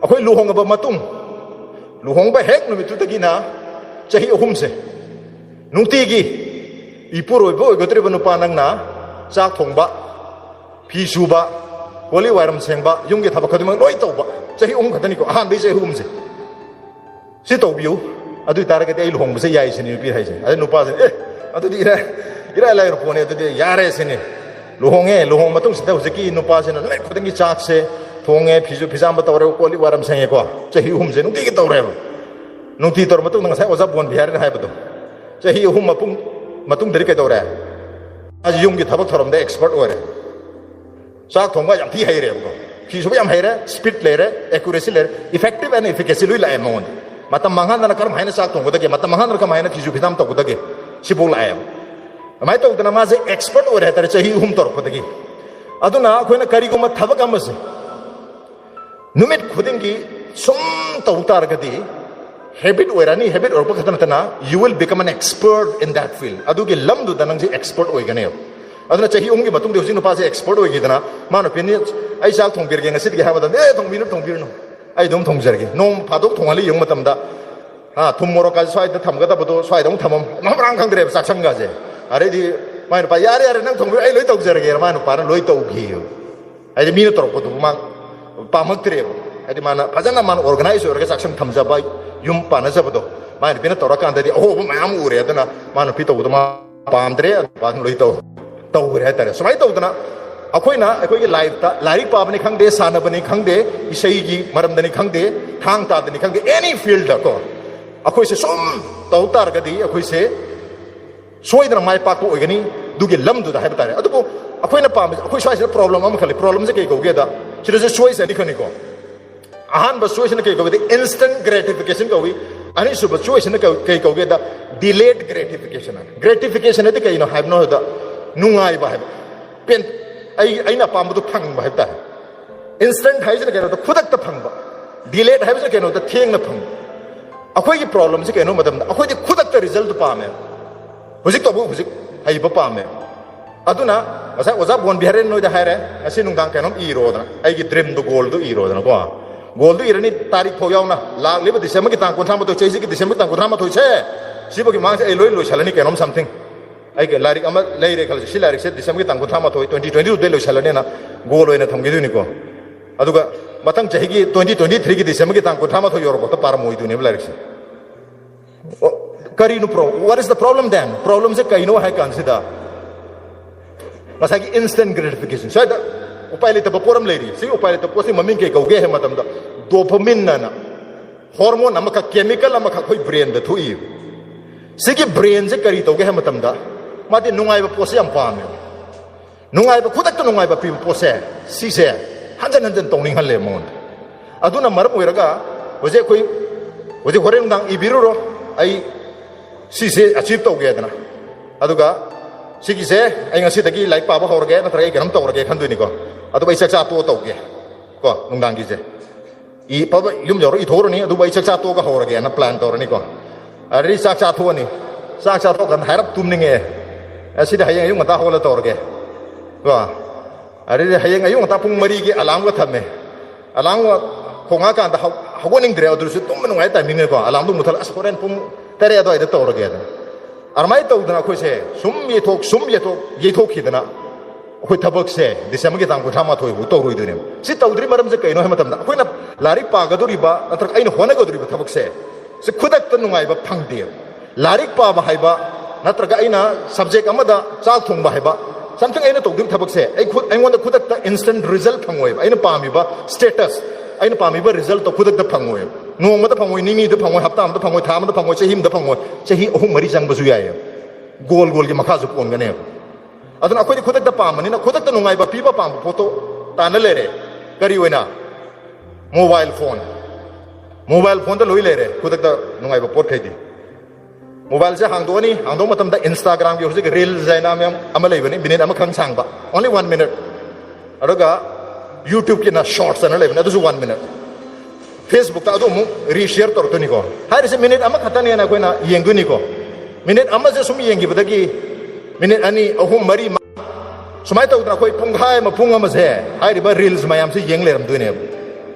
ꯑꯩꯈꯣꯏ ꯂꯨꯍꯣꯡꯉꯕ ꯃꯇꯨꯡ ꯂꯨꯍꯣꯡꯕ ꯍꯦꯛ ꯅꯨꯃꯤꯠꯇꯨꯗꯒꯤꯅ ꯆꯍꯤ 3ꯁꯦ ꯅꯨꯡꯇꯤꯒꯤ ꯏꯄꯨꯔꯣꯏꯕ ꯑꯣꯏꯒꯗꯧꯔꯤꯕ ꯅꯨꯄꯥ ꯅꯪꯅ ꯆꯥꯛ ꯊꯣꯡꯕ ꯐꯤ ꯁꯨꯕ ꯀꯣꯜꯂꯤ ꯋꯥꯏꯔꯝ ꯁꯦꯡꯕ ꯌꯨꯝꯒꯤ ꯊꯕꯛ ꯈꯨꯗꯤꯡꯃꯛ ꯂꯣꯏ ꯇꯧꯕ ꯆꯍꯤ 3 ꯈꯛꯇꯅꯤꯀꯣ ꯑꯍꯥꯟꯕꯒꯤ ꯆꯍꯤ 3ꯁꯦ ꯁꯤ ꯇꯧꯕꯤꯌꯨ ꯑꯗꯨ ꯑꯣꯏꯇꯥꯔꯒꯗꯤ ꯑꯩ ꯂꯨꯍꯣꯡꯕꯁꯦ ꯌꯥꯏ ꯁꯤꯅꯤ ꯅꯨꯄꯤ ꯍꯥꯏꯁꯦ ꯑꯗꯩ ꯅꯨꯄꯥꯁꯤꯅ ꯑꯗꯨꯗꯤ ꯏꯔꯥꯏ ꯂꯥꯏꯔ ꯄꯣꯠꯅꯤ ꯑꯗꯨꯗꯤ ꯌꯥꯔꯦ ꯁꯤꯅꯤ ꯂꯨꯍꯣꯡꯉꯦ ꯂꯨꯍꯣꯡ ꯃꯇꯨꯡꯁꯤꯗ ꯍꯧꯖꯤꯛꯀꯤ ꯅꯨꯄꯥꯁꯤꯅ ꯅꯨꯃꯤꯠ ꯈꯨꯗꯤꯡꯒꯤ ꯆꯥꯛꯁꯦ ꯊꯣꯡꯉꯦ ꯐꯤꯁꯨ ꯐꯤꯖꯥꯝꯕ ꯇꯧꯔꯦ ꯀꯣꯜꯂꯤ ꯋꯥꯏꯔꯝ ꯁꯦꯡꯉꯦꯀꯣ ꯆꯍꯤ 3ꯁꯦ ꯅꯨꯡꯇꯤꯒꯤ ꯇꯧꯔꯦꯕ ꯅꯨꯡꯇꯤ ꯇꯧꯔ ꯃꯇꯨꯡꯗ ꯉꯁꯥꯏ ꯑꯣꯖꯥ ꯕꯣꯟ ꯕꯤꯍꯥꯔꯤꯅ ꯍꯥꯏꯕꯗꯣ ꯆꯍꯤ 3 ꯃꯇꯨꯡꯗꯗꯤ ꯀꯩꯗꯧꯔꯦ ꯃꯥꯁꯤ ꯌꯨꯝꯒꯤ ꯊꯕꯛ ꯊꯧꯔꯝꯗ ꯑꯦꯛꯁꯄꯔꯠ ꯑꯣꯏꯔꯦ ꯆꯥꯛ ꯊꯣꯡꯕ ꯌꯥꯝ ꯊꯤ ꯍꯩꯔꯦꯕꯀꯣ ꯐꯤ ꯁꯨꯕ ꯌꯥꯝ ꯍꯩꯔꯦ ꯁ꯭ꯄꯤꯠ ꯂꯩꯔꯦ ꯑꯦꯀꯨꯔꯦꯁꯤ ꯂꯩꯔꯦ ꯏꯐꯦꯛꯇꯤቭ ꯑꯦꯟड ꯏꯐꯤꯀꯦꯁꯤ ꯂꯣꯏ ꯂꯥꯛꯑꯦ ꯃꯉꯣꯟꯗ ꯃꯇꯝ ꯃꯥꯡꯍꯟꯗꯅ ꯀꯔꯝ ꯍꯥꯏꯅ ꯆꯥꯛ ꯊꯣꯡꯒꯗꯒꯦ ꯃꯇꯝ ꯃꯥꯡꯍꯟꯗꯅ ꯀꯃꯥꯏꯅ ꯐꯤꯁꯨ ꯐꯤꯖꯥꯝ ꯇꯧꯒꯗꯒꯦ ꯁꯤꯐꯥꯎ ꯂꯥꯛꯑꯦꯕ ꯑꯗꯨꯃꯥꯏꯅ ꯇꯧꯗꯅ ꯃꯥꯁꯦ ꯑꯦꯛꯁꯄꯔꯠ ꯑꯣꯏꯔꯦ ꯍꯥꯏꯇꯥꯔꯦ ꯆꯍꯤ 3 ꯇꯧꯔꯛꯄꯗꯒꯤ ꯑꯗꯨꯅ ꯑꯩꯈꯣꯏꯅ ꯀꯔꯤꯒꯨꯝꯕ ꯊꯕꯛ ꯑꯃꯁꯦ ꯅꯨꯃꯤꯠ ꯈꯨꯗꯤꯡꯒꯤ ꯁꯨꯝ ꯇꯧ ꯇꯥꯔꯒꯗꯤ habit oirani habit orpa khatana tana you will become an expert in that field adugi lamdu da nangji expert oigane aduna chahi umgi matung de husing pase expert oigidana manu pini ai sak thongbirge ngasi ge habada thongbirno ai dom thongjarge nom phadok thongali yung matam da ha thumoro ka swai da thamga da bodo swai dong thamam namrang khangdre sak sanga je are di manu pa yare nang thongbir ai loi tawjarge manu pa loi tawgi ai de mino torpo du ma pamaktre ai mana phajana man organize orga saksam thamjaba yum panajabdo manu pina torakanda di oh mayam ure adana manu pito udama pamdre ba loi tawre hatare sumai tawdana ꯑꯩꯈꯣꯏꯅ ꯑꯩꯈꯣꯏꯒꯤ ꯂꯥꯏꯐꯇ ꯂꯥꯏꯔꯤꯛ ꯄꯥꯕꯅꯤ ꯈꯪꯗꯦ ꯁꯥꯟꯅꯕꯅꯤ ꯈꯪꯗꯦ ꯏꯁꯩꯒꯤ ꯃꯔꯝꯗꯅꯤ ꯈꯪꯗꯦ ꯊꯥꯡ ꯇꯥꯗꯅꯤ ꯈꯪꯗꯦ ꯑꯦꯅꯤ ꯐꯤꯜꯗꯀꯣ ꯑꯩꯈꯣꯏꯁꯦ ꯁꯨꯝ ꯇꯧ ꯇꯥꯔꯒꯗꯤ ꯑꯩꯈꯣꯏꯁꯦ ꯁꯣꯏꯗꯅ ꯃꯥꯏ ꯄꯥꯛꯄ ꯑꯣꯏꯒꯅꯤ ꯑꯗꯨꯒꯤ ꯂꯝꯗꯨꯗ ꯍꯥꯏꯕ ꯇꯥꯔꯦ ꯑꯗꯨꯕꯨ ꯑꯩꯈꯣꯏꯅ ꯄꯥꯝꯕꯁꯦ ꯑꯩꯈꯣꯏ ꯁ꯭ꯋꯥꯏꯁꯤꯗ ꯄ꯭ꯔꯣꯕ꯭ꯂꯦꯝ ꯑꯃꯈꯛ ꯂꯩ ꯄ꯭ꯔꯣꯕ꯭ꯂꯦꯝꯁꯦ ꯀꯩ ꯀꯧꯒꯦꯗ ꯁꯤꯗꯁꯨ ꯆꯣꯏꯁ ꯑꯅꯤ ꯈꯛꯅꯤꯀꯣ ꯑꯍꯥꯟꯕ ꯆꯣꯏꯁꯅ ꯀꯩ ꯀꯧꯒꯦꯗ ꯏꯟꯁꯇꯦꯟꯠ ꯒ꯭ꯔꯦꯇꯤꯐꯤꯀꯦꯁꯟ ꯀꯧꯏ ꯑꯅꯤꯁꯨꯕ ꯆꯣꯏꯁꯅ ꯀꯩ ꯀꯧꯒꯦꯗ ꯗꯤꯂꯦꯠ ꯒ꯭ꯔꯦꯇꯤꯐꯤꯀꯦꯁꯟ ꯒ꯭ꯔꯦꯇꯤꯐꯤꯀꯦꯁꯟ ꯍꯥꯏꯗꯤ ꯀꯩꯅꯣ ꯍꯥꯏꯕꯅꯣꯗ ꯅꯨꯡꯉꯥꯏꯕ ꯍꯥꯏꯕ ꯑꯩꯅ ꯑꯄꯥꯝꯕꯗꯨ ꯐꯪꯕ ꯍꯥꯏꯕ ꯇꯥꯔꯦ ꯏꯟꯁꯇꯦꯟꯠ ꯍꯥꯏꯁꯤꯅ ꯀꯩꯅꯣꯗ ꯈꯨꯗꯛꯇ ꯐꯪꯕ ꯗꯤꯂꯦꯠ ꯍꯥꯏꯕꯁꯤꯅ ꯀꯩꯅꯣꯗ ꯊꯦꯡꯅ ꯐꯪꯕ ꯑꯩꯈꯣꯏꯒꯤ ꯄ꯭ꯔꯣꯕ꯭ꯂꯦꯝꯁꯤ ꯀꯩꯅꯣ ꯃꯇꯝꯗ ꯑꯩꯈꯣꯏꯗꯤ ꯈꯨꯗꯛꯇ ꯔꯤꯖꯜꯇꯨ ꯄꯥꯝꯃꯦ ꯍꯧꯖꯤꯛ ꯇꯧꯕ ꯍꯧꯖꯤꯛ ꯍꯩꯕ ꯄꯥꯝꯃꯦ ꯑꯗꯨꯅ ꯉꯁꯥꯏ ꯑꯣꯖꯥ ꯕꯣꯟ ꯕꯤꯍꯥꯔꯤ ꯅꯣꯏꯗ ꯍꯥꯏꯔꯦ ꯉꯁꯤ ꯅꯨꯡꯗꯥꯡ ꯀꯩꯅꯣꯝ ꯏꯔꯣꯗꯅ ꯑꯩꯒꯤ ꯗ꯭ꯔꯤꯝꯗꯨ ꯒꯣꯜꯗꯨ ꯏꯔꯣꯗꯅꯀꯣ ꯒꯣꯜꯗꯨ ꯏꯔꯅꯤ ꯇꯥꯔꯤꯛ ꯐꯥꯎ ꯌꯥꯎꯅ ꯂꯥꯛꯂꯤꯕ ꯗꯤꯁꯦꯝꯕꯔꯒꯤ ꯇꯥꯡ 32 ꯆꯍꯤꯁꯤꯒꯤ ꯗꯤꯁꯦꯝꯕꯔꯒꯤ ꯇꯥꯡ 32ꯁꯦ ꯁꯤꯕꯒꯤ ꯃꯥꯡꯁꯦ ꯑꯩ ꯂꯣꯏ ꯂꯣꯏꯁꯜꯂꯅꯤ ꯀꯩꯅꯣꯝ ꯁꯝꯊꯤꯡ ꯑꯩꯒꯤ ꯂꯥꯏꯔꯤꯛ ꯑꯃ ꯂꯩꯔꯦ ꯈꯜꯂꯁꯤ ꯁꯤ ꯂꯥꯏꯔꯤꯛꯁꯦ ꯗꯤꯁꯦꯝꯕꯔꯒꯤ ꯇꯥꯡ 32 2022ꯗ ꯂꯣꯏꯁꯜꯂꯅꯤꯅ ꯒꯣꯜ ꯑꯣꯏꯅ ꯊꯝꯈꯤꯗꯣꯏꯅꯤꯀꯣ ꯑꯗꯨꯒ ꯃꯊꯪ ꯆꯍꯤꯒꯤ 2023ꯒꯤ ꯗꯤꯁꯦꯝꯕꯔꯒꯤ ꯇꯥꯡ 32 ꯌꯧꯔꯛꯄꯗ ꯄꯥꯔꯝꯃꯣꯏꯗꯣꯏꯅꯦꯕ ꯂꯥꯏꯔꯤꯛꯁꯦ ꯀꯔꯤꯅꯣ what is the problem then ꯄ꯭ꯔꯣꯕ꯭ꯂꯦꯝꯁꯦ ꯀꯩꯅꯣ ꯍꯥꯏ ꯀꯥꯟꯁꯤꯗ ꯉꯁꯥꯏꯒꯤ ꯏꯟꯁꯇꯦꯟꯠ ꯒ꯭ꯔꯦꯇꯤꯐꯤꯀꯦꯁꯟ ꯁ꯭ꯋꯥꯏꯗ ꯎꯄꯥꯏ ꯂꯩꯇꯕ ꯄꯣꯠ ꯑꯃ ꯂꯩꯔꯤ ꯁꯤ ꯎꯄꯥꯏ ꯂꯩꯇꯕ ꯄꯣꯠꯁꯤ ꯃꯃꯤꯡ ꯀꯩ ꯀꯧꯒꯦ ꯍꯥꯏꯕ ꯃꯇꯝꯗ ꯗꯣꯄꯥꯃꯤꯟ ꯑꯅ ꯍꯣꯔꯃꯣꯟ ꯑꯃꯈꯛ ꯀꯦꯃꯤꯀꯦꯜ ꯑꯃꯈꯛ ꯑꯩꯈꯣꯏ ꯕ꯭ꯔꯦꯟꯗ ꯊꯣꯛꯏ ꯁꯤꯒꯤ ꯕ꯭ꯔꯦꯟꯁꯦ ꯀꯔꯤ ꯇꯧꯒꯦ ꯍꯥꯏꯕ ꯃꯇꯝꯗ ꯃꯥꯗꯤ ꯅꯨꯡꯉꯥꯏꯕ ꯄꯣꯠꯁꯦ ꯌꯥꯝ ꯄꯥꯝꯃꯦ ꯅꯨꯡꯉꯥꯏꯕ ꯈꯨꯗꯛꯇ ꯅꯨꯡꯉꯥꯏꯕ ꯄꯤꯕ ꯄꯣꯠꯁꯦ ꯁꯤꯁꯦ ꯍꯟꯖꯟ ꯍꯟꯖꯟ ꯇꯧꯅꯤꯡꯍꯜꯂꯦ ꯃꯉꯣꯟꯗ ꯑꯗꯨꯅ ꯃꯔꯝ ꯑꯣꯏꯔꯒ ꯍꯧꯖꯤꯛ ꯍꯣꯔꯦꯟ ꯅꯨꯡꯗꯥꯡ ꯏꯕꯤꯔꯨꯔꯣ ꯑꯩ ꯁꯤꯁꯦ ꯑꯆꯤꯞ ꯇꯧꯒꯦꯗꯅ ꯑꯗꯨꯒ ꯁꯤꯒꯤꯁꯦ ꯑꯩ ꯉꯁꯤꯗꯒꯤ ꯂꯥꯏꯔꯤꯛ ꯄꯥꯕ ꯍꯧꯔꯒꯦ ꯅꯠꯇ꯭ꯔꯒ ꯑꯩ ꯀꯩꯅꯣꯝ ꯇꯧꯔꯒꯦ ꯈꯟꯗꯣꯏꯅꯤꯀꯣ ꯑꯗꯨꯒ ꯑꯩ ꯆꯥꯛꯆꯥ ꯇꯣꯛꯑ ꯇꯧꯒꯦ ꯀꯣ ꯅꯨꯡꯗꯥꯡꯒꯤꯁꯦ ꯄꯥꯕ ꯌꯨꯝ ꯌꯧꯔꯒ ꯏꯊꯣꯛꯎꯔꯅꯤ ꯑꯗꯨꯒ ꯑꯩ ꯆꯥꯛꯆꯥ ꯇꯣꯛꯑꯒ ꯍꯧꯔꯒꯦꯅ ꯄ꯭ꯂꯥꯟ ꯇꯧꯔꯅꯤꯀꯣ ꯑꯗꯩ ꯆꯥꯛ ꯆꯥꯊꯣꯛꯑꯅꯤ ꯆꯥꯛ ꯆꯥꯊꯣꯛꯑꯀꯥꯟꯗ ꯍꯥꯏꯔꯞ ꯇꯨꯝꯅꯤꯡꯉꯛꯑꯦ ꯑꯁꯤꯗ ꯍꯌꯦꯡ ꯑꯌꯨꯛ ꯉꯟꯇꯥ ꯍꯧꯒꯠꯂ ꯇꯧꯔꯒꯦ ꯀꯣ ꯑꯗꯩꯗꯤ ꯍꯌꯦꯡ ꯑꯌꯨꯛ ꯉꯟꯇꯥ ꯄꯨꯡ 4ꯒꯤ ꯑꯂꯥꯝꯒ ꯊꯝꯃꯦ ꯑꯂꯥꯝꯒ ꯈꯣꯡꯉꯛꯑꯀꯥꯟꯗ ꯍꯧꯒꯠꯅꯤꯡꯗ꯭ꯔꯦ ꯑꯗꯨꯁꯨ ꯇꯨꯝꯕ ꯅꯨꯡꯉꯥꯏ ꯇꯥꯏꯃꯤꯡꯅꯦꯀꯣ ꯑꯂꯥꯝꯗꯨ ꯃꯨꯊꯠꯂ ꯑꯁ ꯍꯣꯔꯦꯟ ꯄꯨꯡ 8 ꯑꯗꯨꯋꯥꯏꯗ ꯇꯧꯔꯒꯦ ꯑꯗꯨꯃꯥꯏꯅ ꯇꯧꯗꯅ ꯑꯩꯈꯣꯏꯁꯦ ꯁꯨꯝ ꯌꯩꯊꯣꯛꯈꯤꯗꯅ ꯑꯩꯈꯣꯏ ꯊꯕꯛꯁꯦ ꯗꯤꯁꯦꯝꯕꯔꯒꯤ ꯇꯥꯡ 32ꯐꯥꯎ ꯇꯧꯔꯣꯏꯗꯣꯏꯅꯦꯕ ꯁꯤ ꯇꯧꯗ꯭ꯔꯤ ꯃꯔꯝꯁꯦ ꯀꯩꯅꯣ ꯍꯥꯏꯕ ꯃꯇꯝꯗ ꯑꯩꯈꯣꯏꯅ ꯂꯥꯏꯔꯤꯛ ꯄꯥꯒꯗꯧꯔꯤꯕ ꯅꯠꯇ꯭ꯔꯒ ꯑꯩꯅ ꯍꯣꯠꯅꯒꯗꯧꯔꯤꯕ ꯊꯕꯛꯁꯦ ꯁꯤ ꯈꯨꯗꯛꯇ ꯅꯨꯡꯉꯥꯏꯕ ꯐꯪꯗꯦꯕ ꯂꯥꯏꯔꯤꯛ ꯄꯥꯕ ꯍꯥꯏꯕ ꯅꯠꯇ꯭ꯔꯒ ꯑꯩꯅ ꯁꯕꯖꯦꯛ ꯑꯃꯗ ꯆꯥꯛ ꯊꯣꯡꯕ ꯍꯥꯏꯕ ꯁꯝꯊꯤꯡ ꯑꯩꯅ ꯇꯧꯗꯣꯏꯕ ꯊꯕꯛꯁꯦ ꯑꯩꯉꯣꯟꯗ ꯈꯨꯗꯛꯇ ꯏꯟꯁꯇꯦꯟट ꯔꯤꯖꯜ ꯐꯪꯉꯣꯏꯕ ꯑꯩꯅ ꯄꯥꯝꯃꯤꯕ ꯁ꯭ꯇꯦꯇꯁ ꯑꯩꯅ ꯄꯥꯝꯃꯤꯕ ꯔꯤꯖꯜꯇꯣ ꯈꯨꯗꯛꯇ ꯐꯪꯉꯣꯏꯕ ꯅꯣꯡꯃꯗ ꯐꯪꯉꯣꯏ ꯅꯤꯅꯤꯗ ꯐꯪꯉꯣꯏ ꯍꯞꯇꯥ ꯑꯃꯗ ꯐꯪꯉꯣꯏ ꯊꯥ ꯑꯃꯗ ꯐꯪꯉꯣꯏ ꯆꯍꯤ ꯑꯃꯗ ꯐꯪꯉꯣꯏ ꯆꯍꯤ 3-4 ꯆꯪꯕꯁꯨ ꯌꯥꯏꯌꯦꯕ ꯒꯣꯜꯒꯤ ꯃꯈꯥꯁꯨ ꯄꯣꯟꯒꯅꯦꯕ ꯑꯗꯨꯅ ꯑꯩꯈꯣꯏꯗꯤ ꯈꯨꯗꯛꯇ ꯄꯥꯝꯕꯅꯤ나 ꯈꯨꯗꯛꯇ ꯅꯨꯡꯉꯥꯏꯕ ꯄꯤꯕ ꯄꯥꯝꯕ ꯄꯣꯠꯇꯣ ꯇꯥꯅ ꯂꯩꯔꯦ ꯀꯔꯤ ꯑꯣꯏꯅ ꯃꯣꯕꯥꯏꯜ ꯐꯣꯟꯗ ꯂꯣꯏ ꯂꯩꯔꯦ ꯈꯨꯗꯛꯇ ꯅꯨꯡꯉꯥꯏꯕ ꯄꯣꯠꯈꯩꯗꯤ ꯃꯣꯕꯥꯏꯜꯁꯦ ꯍꯥꯡꯗꯣꯛꯑꯅꯤ ꯍꯥꯡꯗꯣꯛ ꯃꯇꯝꯗ ꯏꯟꯁꯇꯥꯒ꯭ꯔꯥꯝꯒꯤ ꯍꯧꯖꯤꯛ ꯔꯤꯜꯁ ꯍꯥꯏꯅ ꯃꯌꯥꯝ ꯑꯃ ꯂꯩꯕꯅꯤ ꯃꯤꯅꯤꯠ ꯑꯃꯈꯛ ꯁꯥꯡꯕ only 1 minute ꯑꯗꯨꯒ ꯌꯨꯇ꯭ꯌꯨꯕꯀꯤꯅ ꯁꯣꯔꯠꯁ ꯑꯅ ꯂꯩꯕꯅꯤ ꯑꯗꯨꯁꯨ 1 minute ꯐꯦꯁꯕꯨꯛꯇ ꯑꯗꯨ ꯑꯃꯨꯛ ꯔꯤꯁꯤꯌꯔ ꯇꯧꯔꯛꯇꯣꯏꯅꯤꯀꯣ ꯍꯥꯏꯔꯤꯁꯦ ꯃꯤꯅꯤꯠ ꯑꯃꯈꯛꯇꯅꯦꯅ ꯑꯩꯈꯣꯏꯅ ꯌꯦꯡꯗꯣꯏꯅꯤꯀꯣ ꯃꯤꯅꯤꯠ ꯑꯃꯁꯦ ꯁꯨꯝ ꯌꯦꯡꯈꯤꯕꯗꯒꯤ ꯃꯤꯅꯤꯠ 2, 3, 4 ꯁꯨꯃꯥꯏꯅ ꯇꯧꯗꯅ ꯑꯩꯈꯣꯏ ꯄꯨꯡꯈꯥꯏ ꯑꯃ ꯄꯨꯡ ꯑꯃꯁꯦ ꯍꯥꯏꯔꯤꯕ ꯔꯤꯜꯁ ꯃꯌꯥꯝꯁꯦ ꯌꯦꯡ ꯂꯩꯔꯝꯗꯣꯏꯅꯦꯕ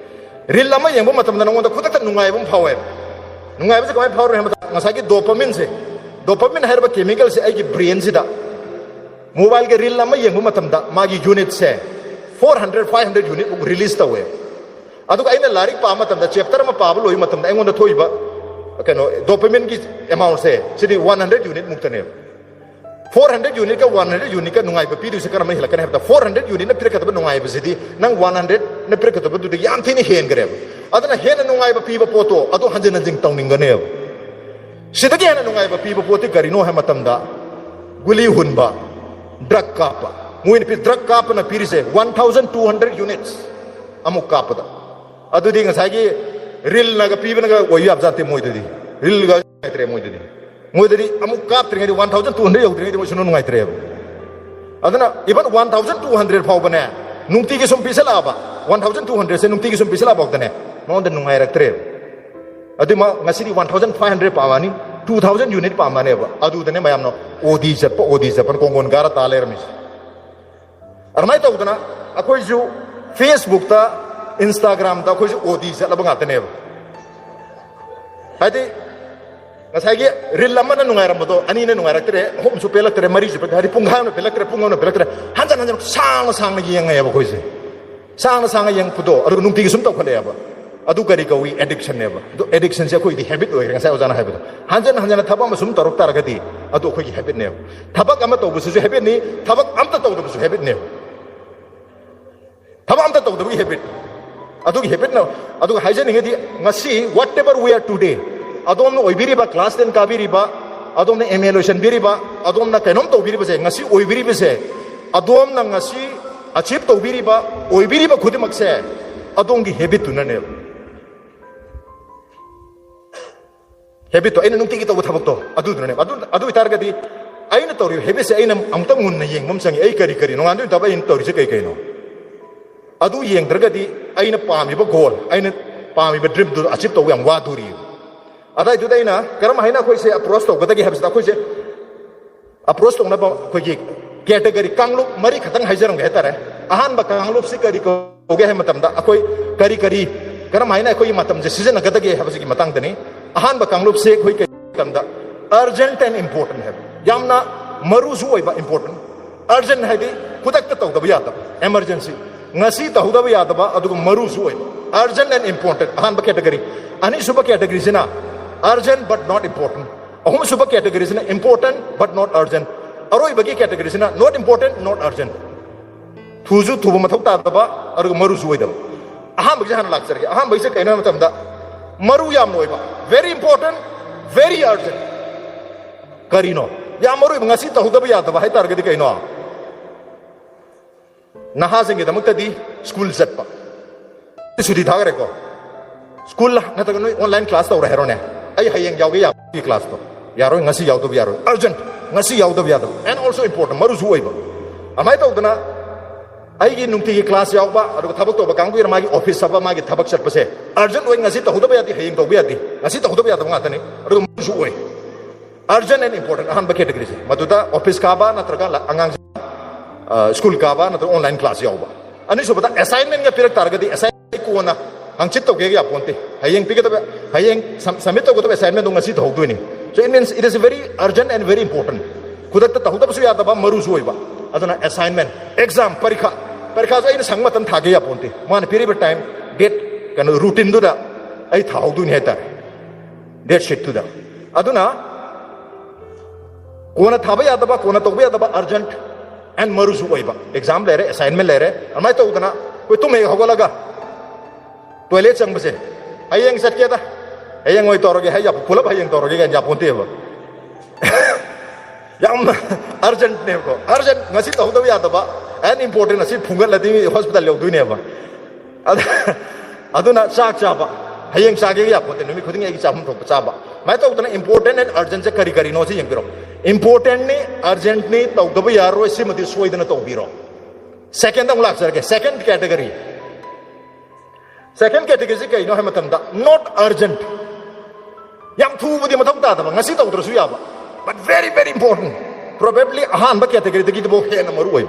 ꯔꯤꯜ ꯑꯃ ꯌꯦꯡꯕ ꯃꯇꯝꯗ ꯅꯉꯣꯟꯗ ꯈꯨꯗꯛꯇ ꯅꯨꯡꯉꯥꯏꯕ ꯑꯃ ꯐꯥꯎꯋꯦꯕ ꯅꯨꯡꯉꯥꯏꯕꯁꯦ ꯀꯃꯥꯏꯅ ꯐꯥꯎꯔꯦ ꯍꯥꯏꯕ ꯃꯇꯝꯗ ꯉꯁꯥꯏꯒꯤ ꯗꯣꯄꯥꯃꯤꯟ ꯍꯥꯏꯔꯤꯕ ꯀꯦꯃꯤꯀꯦꯜꯁꯦ ꯑꯩꯒꯤ ꯕ꯭ꯔꯦꯟꯁꯤꯗ ꯃꯣꯕꯥꯏꯜꯒꯤ ꯔꯤꯜ ꯑꯃ ꯌꯦꯡꯕ ꯃꯇꯝꯗ ꯃꯥꯒꯤ ꯌꯨꯅꯤꯠꯁꯦ 400-500 ꯌꯨꯅꯤꯠ ꯔꯤꯂꯤꯁ ꯇꯧꯋꯦ ꯑꯗꯨꯒ ꯑꯩꯅ ꯂꯥꯏꯔꯤꯛ ꯄꯥꯕ ꯃꯇꯝꯗ ꯆꯦꯞꯇꯔ ꯑꯃ ꯄꯥꯕ ꯂꯣꯏꯕ ꯃꯇꯝꯗ ꯑꯩꯉꯣꯟꯗ ꯊꯣꯛꯏꯕ ꯀꯩꯅꯣ ꯗꯣꯄꯥꯃꯤꯟꯒꯤ ꯑꯦꯃꯥꯎꯟꯁꯦ ꯁꯤꯗꯤ 100 ꯌꯨꯅꯤꯠ ꯃꯨꯛꯇꯅꯦꯕ 400 ꯌꯨꯅꯤꯠꯀ 100 ꯌꯨꯅꯤꯠꯀ ꯅꯨꯡꯉꯥꯏꯕ ꯄꯤꯗꯣꯏꯁꯦ ꯀꯔꯝꯕ ꯍꯦꯜꯂꯛꯀꯅꯤ ꯍꯥꯏꯕꯗ 400 ꯌꯨꯅꯤꯠꯅ ꯄꯤꯔꯛꯀꯗꯕ ꯅꯨꯡꯉꯥꯏꯕꯁꯤꯗꯤ ꯅꯪ 100ꯅ ꯄꯤꯔꯛꯀꯗꯕꯗꯨꯗꯤ ꯌꯥꯝ ꯊꯤꯅ ꯍꯦꯟꯈ꯭ꯔꯦꯕ ꯑꯗꯨꯅ ꯍꯦꯟꯅ ꯅꯨꯡꯉꯥꯏꯕ ꯄꯤꯕ ꯄꯣꯠꯇꯣ ꯑꯗꯨ ꯍꯟꯖꯤꯟ ꯍꯟꯖꯤꯟ ꯇꯧꯅꯤꯡꯒꯅꯦꯕ ꯁꯤꯗꯒꯤ ꯍꯦꯟꯅ ꯅꯨꯡꯉꯥꯏꯕ ꯄꯤꯕ ꯄꯣꯠꯇꯤ ꯀꯔꯤꯅꯣ ꯍꯥꯏꯕ ꯃꯇꯝꯗ ꯒꯨꯂꯤ ꯍꯨꯟꯕ ꯗ꯭ꯔꯒ ꯀꯥꯞꯄ ꯃꯣꯏꯅ ꯗ꯭ꯔꯒ ꯀꯥꯞꯄꯅ ꯄꯤꯔꯤꯁꯦ 1200 ꯌꯨꯅꯤꯠꯁ ꯑꯃꯨꯛ ꯀꯥꯞꯄꯗ ꯑꯗꯨꯗꯤ ꯉꯁꯥꯏꯒꯤ ꯔꯤꯜꯅꯒ ꯄꯤꯕꯅꯒ ꯑꯣꯏ ꯌꯥꯕꯖꯥꯠꯇꯦ ꯃꯣꯏꯗꯗꯤ ꯔꯤꯜꯒ ꯅꯨꯡꯉꯥꯏꯇ꯭ꯔꯦ ꯃꯣꯏꯗꯗꯤ ꯑꯃꯨꯛ ꯀꯥꯞꯇ꯭ꯔꯤꯉꯩꯗꯤ 1200 ꯌꯧꯗ꯭ꯔꯤꯉꯩꯗꯤ ꯃꯣꯏꯁꯨ ꯅꯨꯡꯉꯥꯏꯇ꯭ꯔꯦꯕ ꯑꯗꯨꯅ ꯏꯚꯟ 1200 ꯐꯥꯎꯕꯅꯦ ꯅꯨꯡꯇꯤꯒꯤ ꯁꯨꯝ ꯄꯤꯁꯜꯂꯛꯑꯕ 1200ꯁꯦ ꯅꯨꯡꯇꯤꯒꯤ ꯁꯨꯝ ꯄꯤꯁꯜꯂꯛꯑꯕꯧꯗꯅꯦ ꯃꯉꯣꯟꯗ ꯅꯨꯡꯉꯥꯏꯔꯛꯇ꯭ꯔꯦꯕ ꯑꯗꯨ ꯉꯁꯤꯗꯤ 1500 ꯄꯥꯝꯃꯅꯤ 2000 ꯌꯨꯅꯤꯠ ꯄꯥꯝꯃꯅꯦꯕ ꯑꯗꯨꯗꯅꯦ ꯃꯌꯥꯝꯅ ꯑꯣꯗꯤ ꯆꯠꯄ ꯀꯣꯡꯒꯣꯟ ꯒꯥꯔ ꯇꯥ ꯂꯩꯔꯝꯃꯤꯁꯦ ꯑꯗꯨꯃꯥꯏꯅ ꯇꯧꯗꯅ ꯑꯩꯈꯣꯏꯁꯨ ꯐꯦꯁꯕꯨꯛꯇ ꯏꯟꯁꯇꯥꯒ꯭ꯔꯥꯝꯗ ꯑꯩꯈꯣꯏꯁꯨ ꯑꯣꯗꯤ ꯆꯠꯂꯕ ꯉꯥꯛꯇꯅꯦꯕ ꯍꯥꯏꯗꯤ ꯉꯁꯥꯏꯒꯤ ꯔꯤꯜ ꯑꯃꯅ ꯅꯨꯡꯉꯥꯏꯔꯝꯕꯗꯣ ꯑꯅꯤꯅ ꯅꯨꯡꯉꯥꯏꯔꯛꯇ꯭ꯔꯦ ꯑꯍꯨꯝꯁꯨ ꯄꯦꯜꯂꯛꯇ꯭ꯔꯦ ꯃꯔꯤꯁꯨ ꯄꯦꯜꯂꯛꯇ꯭ꯔꯦ ꯍꯥꯏꯗꯤ ꯄꯨꯡꯈꯥꯏ ꯑꯃ ꯄꯦꯜꯂꯛꯇ꯭ꯔꯦ ꯄꯨꯡ ꯑꯃ ꯄꯦꯜꯂꯛꯇ꯭ꯔꯦ ꯍꯟꯖꯟ ꯁꯥꯡꯅ ꯌꯦꯡꯉꯦꯕ ꯑꯩꯈꯣꯏꯁꯦ ꯁꯥꯡꯅ ꯌꯦꯡꯉꯛꯄꯗꯣ ꯑꯗꯨꯒ ꯅꯨꯡꯇꯤꯒꯤ ꯁꯨꯝ ꯇꯧꯈꯠꯂꯛꯑꯦꯕ ꯑꯗꯨ ꯀꯔꯤ ꯀꯧꯏ ꯑꯦꯗꯤꯛꯁꯟꯅꯦꯕ ꯑꯗꯨ ꯑꯦꯗꯤꯛꯁꯟꯁꯦ ꯑꯩꯈꯣꯏꯗꯤ ꯍꯦꯕꯤꯠ ꯑꯣꯏꯈ꯭ꯔꯦ ꯉꯁꯥꯏ ꯑꯣꯖꯥꯅ ꯍꯥꯏꯕꯗꯣ ꯍꯟꯖꯟꯅ ꯊꯕꯛ ꯑꯃ ꯁꯨꯝ ꯇꯧꯔꯛ ꯇꯥꯔꯒꯗꯤ ꯑꯗꯨ ꯑꯩꯈꯣꯏꯒꯤ ꯍꯦꯕꯤꯠꯅꯦꯕ ꯊꯕꯛ ꯑꯃ ꯇꯧꯕꯁꯤꯁꯨ ꯍꯦꯕꯤꯠꯅꯤ ꯊꯕꯛ ꯑꯝꯇ ꯇꯧꯗꯕꯁꯨ ꯍꯦꯕꯤꯠꯅꯦꯕ ꯊꯕꯛ ꯑꯝꯇ ꯇꯧꯗꯕꯒꯤ ꯍꯦꯕꯤꯠ ꯑꯗꯨꯒꯤ ꯍꯦꯕꯤꯠꯅ ꯑꯗꯨꯒ ꯍꯥꯏꯖꯅꯤꯡꯉꯗꯤ ꯉꯁꯤ ꯋꯥꯠ ꯑꯦꯚꯔ ꯋꯤ ꯑꯥꯔ ꯇꯨꯗे ꯑꯗꯣꯝꯅ ꯑꯣꯏꯕꯤꯔꯤꯕ ꯀ꯭ꯂꯥꯁ 10 ꯀꯥꯕꯤꯔꯤꯕ ꯑꯗꯣꯝꯅ MA ꯂꯣꯏꯁꯤꯟꯕꯤꯔꯤꯕ ꯑꯗꯣꯝꯅ ꯀꯩꯅꯣꯝ ꯇꯧꯕꯤꯔꯤꯕꯁꯦ ꯉꯁꯤ ꯑꯣꯏꯕꯤꯔꯤꯕꯁꯦ ꯑꯗꯣꯝꯅꯉꯁꯤ ꯑꯆꯤꯞ ꯇꯧꯕꯤꯔꯤꯕ ꯑꯣꯏꯕꯤꯔꯤꯕ ꯈꯨꯗꯤꯡꯃꯛꯁꯦ ꯑꯗꯣꯝꯒꯤ ꯍꯦꯕꯤꯠꯇꯨꯅꯅꯦꯕ ꯍꯦꯕꯤꯠꯇꯣ ꯑꯩꯅ ꯅꯨꯡꯇꯤꯒꯤ ꯇꯧꯕ ꯊꯕꯛꯇꯣ ꯑꯗꯨꯗꯨꯅꯅꯦꯕ ꯑꯗꯨ ꯑꯣꯏꯇꯥꯔꯒꯗꯤ ꯑꯩꯅ ꯇꯧꯔꯤꯕ ꯍꯦꯕꯤꯠꯁꯦ ꯑꯩꯅ ꯑꯃꯨꯛꯇꯪ ꯃꯨꯟꯅ ꯌꯦꯡꯕ ꯑꯃ ꯆꯪꯉꯤ ꯑꯩ ꯀꯔꯤ ꯅꯣꯡꯉꯥꯟꯗꯣꯏ ꯇꯥꯕ ꯑꯩꯅ ꯇꯧꯔꯤꯁꯦ ꯀꯩꯅꯣ ꯑꯗꯨ ꯌꯦꯡꯗ꯭ꯔꯒꯗꯤ ꯑꯩꯅ ꯄꯥꯝꯃꯤꯕ ꯒꯣꯜ ꯑꯩꯅ ꯄꯥꯝꯃꯤꯕ ꯗ꯭ꯔꯤꯝꯗꯨ ꯑꯆꯤꯞ ꯇꯧꯕ ꯌꯥꯝ ꯋꯥꯗꯣꯔꯤꯕ ꯑꯗꯥꯏꯗꯨꯗ ꯑꯩꯅ ꯀꯔꯝ ꯍꯥꯏꯅ ꯑꯩꯈꯣꯏꯁꯦ ꯑꯦꯄ꯭ꯔꯣꯆ ꯇꯧꯒꯗꯒꯦ ꯍꯥꯏꯕꯁꯤꯗ ꯑꯩꯈꯣꯏꯁꯦ ꯑꯦꯄ꯭ꯔꯣꯆ ꯇꯧꯅꯕ ꯑꯩꯈꯣꯏꯒꯤ ꯀꯦꯇꯦꯒꯣꯔꯤ ꯀꯥꯡꯂꯨꯞ 4 ꯈꯛꯇꯪ ꯍꯥꯏꯖꯔꯝꯒꯦ ꯍꯥꯏꯇꯥꯔꯦ ꯑꯍꯥꯟꯕ ꯀꯥꯡꯂꯨꯞꯁꯤ ꯀꯔꯤ ꯀꯧꯒꯦ ꯍꯥꯏꯕ ꯃꯇꯝꯗ ꯑꯩꯈꯣꯏ ꯀꯔꯝ ꯍꯥꯏꯅ ꯑꯩꯈꯣꯏꯒꯤ ꯃꯇꯝꯁꯦ ꯁꯤꯖꯤꯟꯅꯒꯗꯒꯦ ꯍꯥꯏꯕꯁꯤꯒꯤ ꯃꯇꯥꯡꯗꯅꯤ ꯑꯍꯥꯟꯕ ꯀꯥꯡꯂꯨꯞꯁꯦ ꯑꯩꯈꯣꯏ ꯀꯩ ꯃꯇꯝꯗ ꯑꯔꯖꯦꯟट एंड इम्पोर्टेंट है यामना मरुसु ओइबा इम्पोर्टेंट अर्जेंट है खुदक्ता तौदब यादब एमरजेंसी ngasi तौदब यादब अदुग मरुसु ओइबा अर्जेंट एंड इम्पोर्टेंट अहानब कैटेगरी अनि सुब कैटेगरी सिना अर्जेंट बट नॉट इम्पोर्टेंट अहुम सुब कैटेगरी सिना इम्पोर्टेंट बट नॉट अर्जेंट अरोइबगी कैटेगरी सिना नॉट इम्पोर्टेंट नॉट अर्जेंट थुजु थुब मथौ तादब अदुग मरुसु ओइदब अहानबगी हान लाक्सरगे अहानबगी से कैना मतमदा मरु याम ओइबा very important very urgent karino ya maru ngasi tahudaba yadaba hay targadi kaino naha singi damuktadi school zatpa sudi thagare ko school na ta online class ta ora herone ai hayeng yawge ya class to yaro ngasi yawdo yaro urgent ngasi yawdo yado and also important maru su oiba amai ta udana ai gi nungti gi class yawba adu thabak to ba kangbu ira magi office saba magi thabak chat pase urgent oi ngasi tahudaba yadi hayeng to yadi ngasi tahudaba yadaba ngata ni adu su oi urgent and important ahan category se maduda office kaba natraga angang school kaba natro online class yauba ani so bata assignment ga pirak targadi assignment ko na ang chit to ge ya ponte hayeng pigata hayeng submit to go to assignment dong asi thau ni so it means it is very urgent and very important kudak ta huda su ya da ba maru su oiba aduna assignment exam parikha sa ina sangma tan thage ya ponte man period time date kan routine do da ai thau du ni heta date sheet to da aduna kona thaba ya da ba kona to ya da ba urgent and maru su oiba exam le re assignment le re amai to udana koi tum he hogolaga toilet sang base hayeng sat ke da hayeng oi toroge hay ya pulap hayeng toroge gan ya ponte ba yam urgent ne ko urgent ngasi to do ya da ba and important asi phungal ladi hospital log du ne ba aduna sak cha ba hayeng sa ge ya ponte numi khuding ai cha hum thok cha ba mai to udana important and urgent se kari no si yeng biro important ni urgent ni to do ya ro si mati soidana to biro second ang lak sar ke second category se kai no hamatam da not urgent yang thu budi mathok ta da ngasi to dru su ya ba but very very important probably ahan ba category de gi bo he na maru oi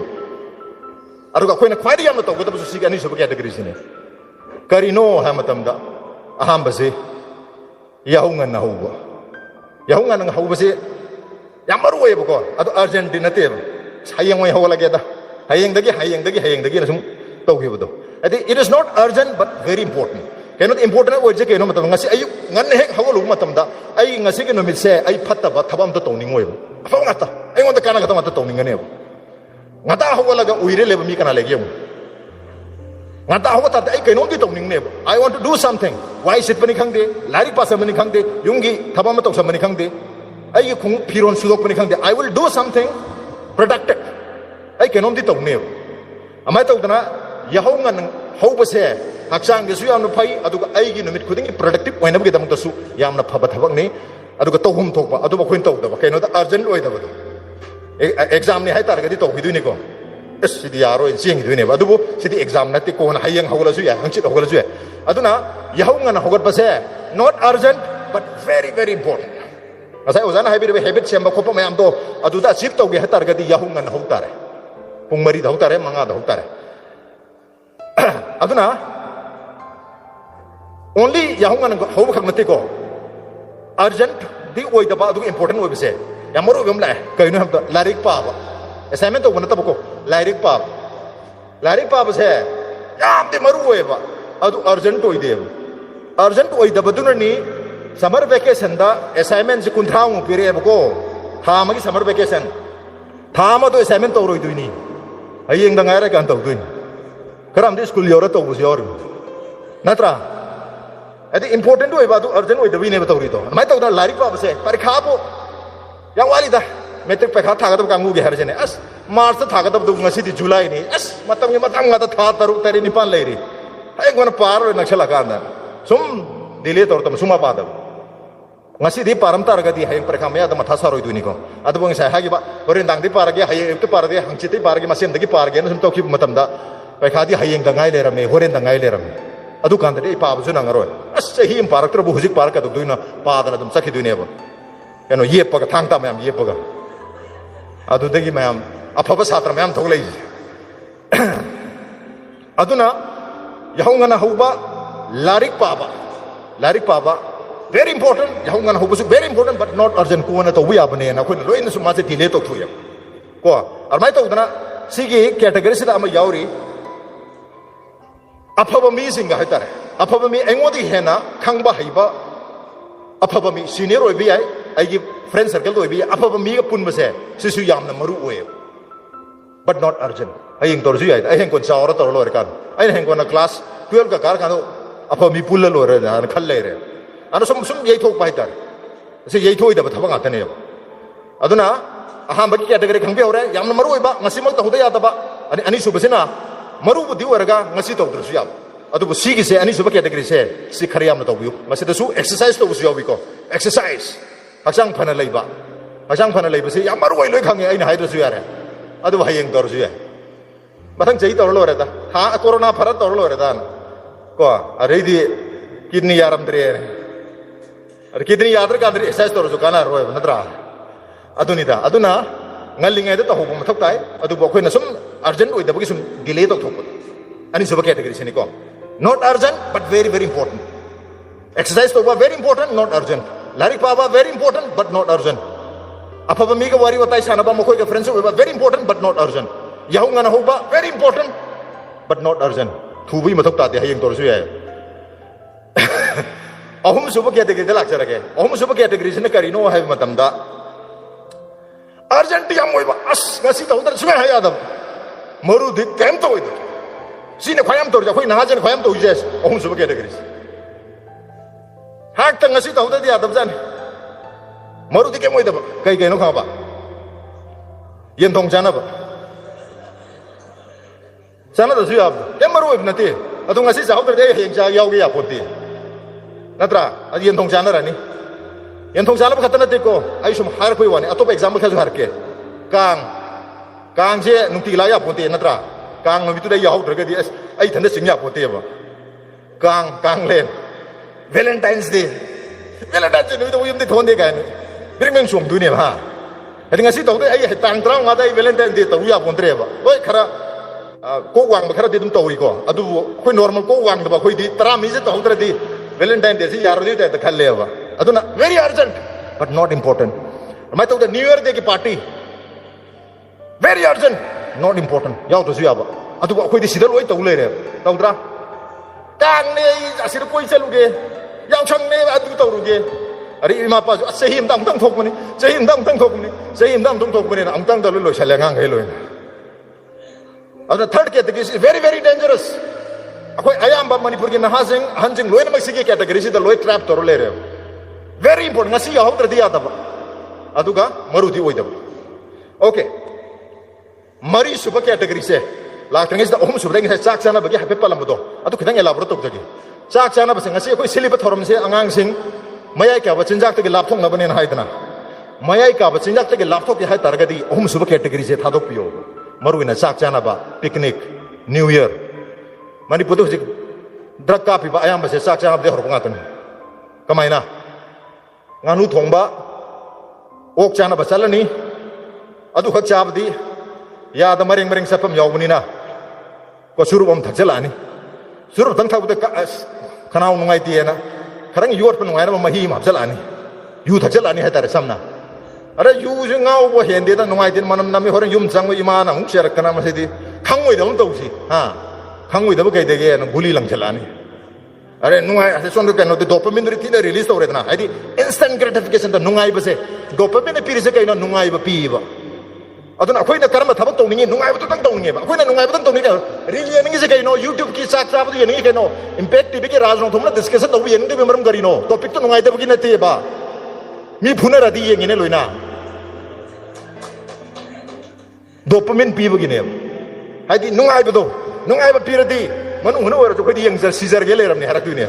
aru ka koina khwai yam to go da su si ani su category sine kari no hamatam da ahan ba se yaungan na huwa yaungan na huwa se yam maru oi ba ko adu urgent din ate ba hayeng oi hawala ge da hayeng dagi na sum to gi bo it is not urgent but very important cannot important oi je ke no matam ngasi ayu ngan hek hawalu matam da ai ngasi ke no mit se ai phatta ba thabam to tong ning oi ba fa ngata ai ngon da kana ka ta tong ning ne ba ngata hawala ga uire le ba mi kana le ge ngata hawata ai ke no di tong ning ne ba I want to do something why sit pani khang de lari pa sa mani khang de yungi thabam to sa mani khang de ai khung phiron sulok pani khang de I will do something productive ai ke no di tong ne amai to dana yahongan hobase hakchang ge su yam no phai aduga ai gi numit khuding productive oina ge dam to su yam na phaba thabak ni aduga to hum thok ba aduba khoin to da ba kaino da urgent oi da ba exam ni hai tar ga di to gi du ni ko sidi yaro en sing du ni ba adubu sidi exam na ti ko na hayang hawla su ya hangchit hawla su ya aduna yahongan hogat base not urgent but very very important asai ozana hai bi habit sem ba khopa mayam do aduda sip to ge hatar ga di yahongan hau tare pung mari da hau tare manga da hau tare aduna only yahungan hob khak mate ko urgent di oi da ba du important oi bise yamaru gam la kai no ham to larik pa ba assignment to bana ta ko larik pa bise yam de maru oi ba adu urgent oi de urgent oi da baduna ni summer vacation da assignment ji kun thang pire ba ko tha ma gi summer vacation tha ma do assignment to roi du ni ayeng da ngai ra kan to du ni karam de school yora to bus yor natra adi important oi ba du urgent oi da wi ne ba to ri to mai to da lari pa base parikha bo yang wali da metric pa kha tha ga da ka ngu ge har jene as march tha ga da du ngasi di july ni as matam ga da tha taru tari ni pan lai ri ai gona par na chala ka da sum dile to tam suma pa da ngasi di param tar ga di hayeng parikha me da matha saroi du ni ko adu bong sai ha gi ba horin dang di par ge hayeng to par ge hangchi ti par ge masen da gi par ge na sum to ki matam da paikha hayeng da ngai le rame horen da ngai le rame adu kan de pa bu na ngaroi as hi im parak bu hujik parak du duina pa da dum sakhi duine ba eno ye pa ka thang ta mayam ye pa ga adu de gi mayam apha ba satra mayam thok lei aduna yahungana huba larik pa ba very important yahungana huba su very important but not urgent ko na to wi abane na ko loi na su ma se dile to thuya ko armai to dana sigi category sida ama yauri afaba mi singa haitare afaba mi engodi hena khangba haiba afaba mi senior oi bi ai gi friend circle oi bi afaba mi ga pun base sisu yamna maru oi but not urgent ai tor ju ai heng kon chawra tor lo kan ai heng kon class 12 ka kar kan afaba mi pul lo re na khal le re ana sum yei thok pai tar se yei thoi da ba thaba ngata ne aduna aham ba ki category khangbe ore yamna maru oi ba ngasi mak ta huda ya ta ba ani su basina maru bu di waraga ngasi to dru su ya adu bu sigi se ani su ba category se si khariam na to bu ngasi da su exercise to bu su ya bi ko exercise hakang phana lei ba se yam maru oi loi khange ai na hai dru su ya re adu ba hayeng tor su ya mathang jai tor lo re da ha corona phara tor lo re da ko are di kidney yaram dre are kidney yadra ka dre exercise tor su kana ro na dra adunida aduna ngalingai da tahu mathok tai adu bo khoina sum urgent oi da bagi sum delay to thok ani suba category sini ko not urgent but very very important exercise to very important not urgent larik pa very important but not urgent apa ba mi ga wari watai sana ba mo khoi ga friends very important but not urgent yahu ngana ho ba very important but not urgent thubi mathok ta de hayeng tor su ya ahum suba category da lak charage ahum suba category sini kari no hai matam da urgent yam oi ba as ngasi ta udar suga hay adam maru de kem to oi sini khayam tor ja khoi na jan khayam to jes ahum suba category hak ta ngasi ta udar dia adam jan maru de kem oi da kai kai no kha ba yen thong chana ba chana da su ya kem maru oi na te adu ngasi sa udar de heng cha yaw ge ya poti natra adi yen thong chana ra ni yen thong chana ba khatana te ko ai sum har khoi wani atop example kha ju har ke kang je nung ti la ya poti natra kang mi tu da yaw dra ga di ai thanda sing ya poti ba kang len valentines day valentines ni to yum de thon de ga ni bring meng sum du ne ba adi ngasi to de ai tang tra nga dai valentines day to ya pon tre ba oi khara ko wang ba khara de dum to ri ko adu khoi normal ko wang da ba khoi di tra mi je to dra di valentines day si yar di ta khal le ba aduna very urgent but not important mai to the new year day ki party very urgent not important yaw to su ya ba adu khoi di sidal oi to le re to dra kang ne asir koi chalu ge yaw chang ne adu to ru ge ari ima pa sehim dam tang thok mani sehim dam tang thok mani sehim dam tang thok mani am tang da lo chale ngang he lo adu third category is very very dangerous akoi ayam ba manipur ki nahasing hanjing loin mak sigi category si da loi trap to le re very important ngasi yaw tra dia da ba aduga maruti oi da okay mari suba category se la tengis da om suba ngi chak chana bagi happy palam do adu khidang elaborate to jagi chak chana ba ngasi akoi siliba thorom se angang sing mayai ka ba chinjak te lap thong na bane na haidana mayai ka ba chinjak te lap thok ki hai targadi om suba category se thadok piyo maruina chak chana ba picnic new year mani putu jik drug ka pi ba ayam ba se chak chana de hor nga tan kamaina nganu thongba ok chana ba chalani adu khak chabdi ya da maring maring sapam yawbuni na ko suru bom thakjalani suru tang thau de khanau nungai ti na kharang yot pa nungai na mahi ma jalani yu thakjalani ha tar samna are yu je ngau bo hen de da nungai tin manam nami horan yum chang mo ima na hung share kana ma se di khangoi da um to si ha khangoi da ba kai de ge na guli lang chalani are nungai ase son ke no de dopamine ri thina release to re na ai di instant gratification da nungai ba se dopamine pi se kai na nungai ba pi ba aduna akhoi na karma thabak to ningi nungai ba to tang to ningi ba akhoi na nungai ba tang to ningi really ningi se kai no youtube ki sak sa ba to ningi kai no impact tv ki rajno thumna discussion to bi ningi be maram gari no topic to nungai da ba ki na te ba mi phuna ra di yengi ne loina dopamine pi ba ki ne hai di nungai ba to nungai ba pi ra di manu huna ora to khoi di yang scissor ge le ram ne harak tu ne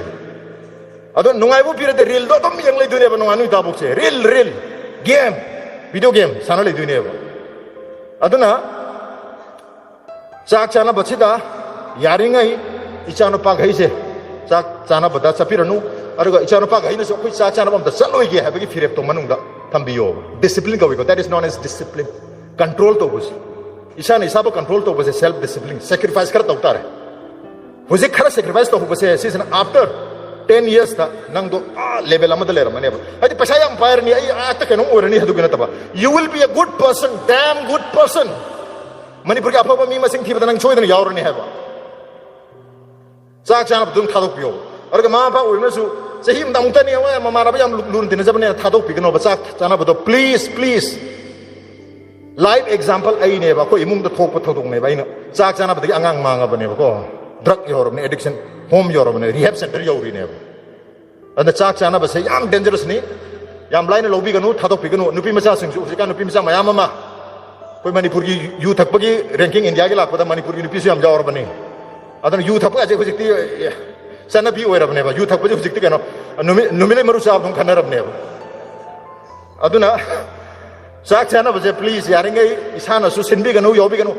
adon nungai bu pi ra de real do to mi yang le du ne ba nungai nu ta bok se real game video game sana le du ne ba aduna chak chana bachida yaringai ichano pa gai se chak chana bada chapiranu aruga ichano pa gai na so khoi chak chana bam da chaloi ge habagi firep to manungda thambiyo discipline ka that is known as discipline control to bus isana isaba control to bus self discipline sacrifice kar to tare hoje khara sacrifice to bus season after 10 years ta nang do level amada lera mane ba adi pasaya empire ni ai atta kanong orani hadu gina taba you will be a good person damn good person manipur ka apha mi masing thibada nang choi dana yaurani haba chak chana dum thadok piyo arga ma ba oina su sahim dam tani wa mama ra yam lun din jabne thadok pigno ba chak chana ba please live example ai ne ba ko imung da thok pa thodong ne ba ina chak chana ba angang manga ba ne ba ko drug yor ne addiction home yor ne rehab center yori ne ba and chak chana ba se yam dangerous ni yam line lobi ganu thadok pigno nupi macha sing su ka nupi macha mayam ma koi manipur ki youth thak pagi ranking india ki lakpa da manipur ki nupi su yam jawar bani adan youth thak pa je khojikti sana bi oira bane ba youth thak pa je khojikti kano numile maru sa dum khana rab ne ba aduna chak chana ba je please yaringai isana su sinbi ganu yobi ganu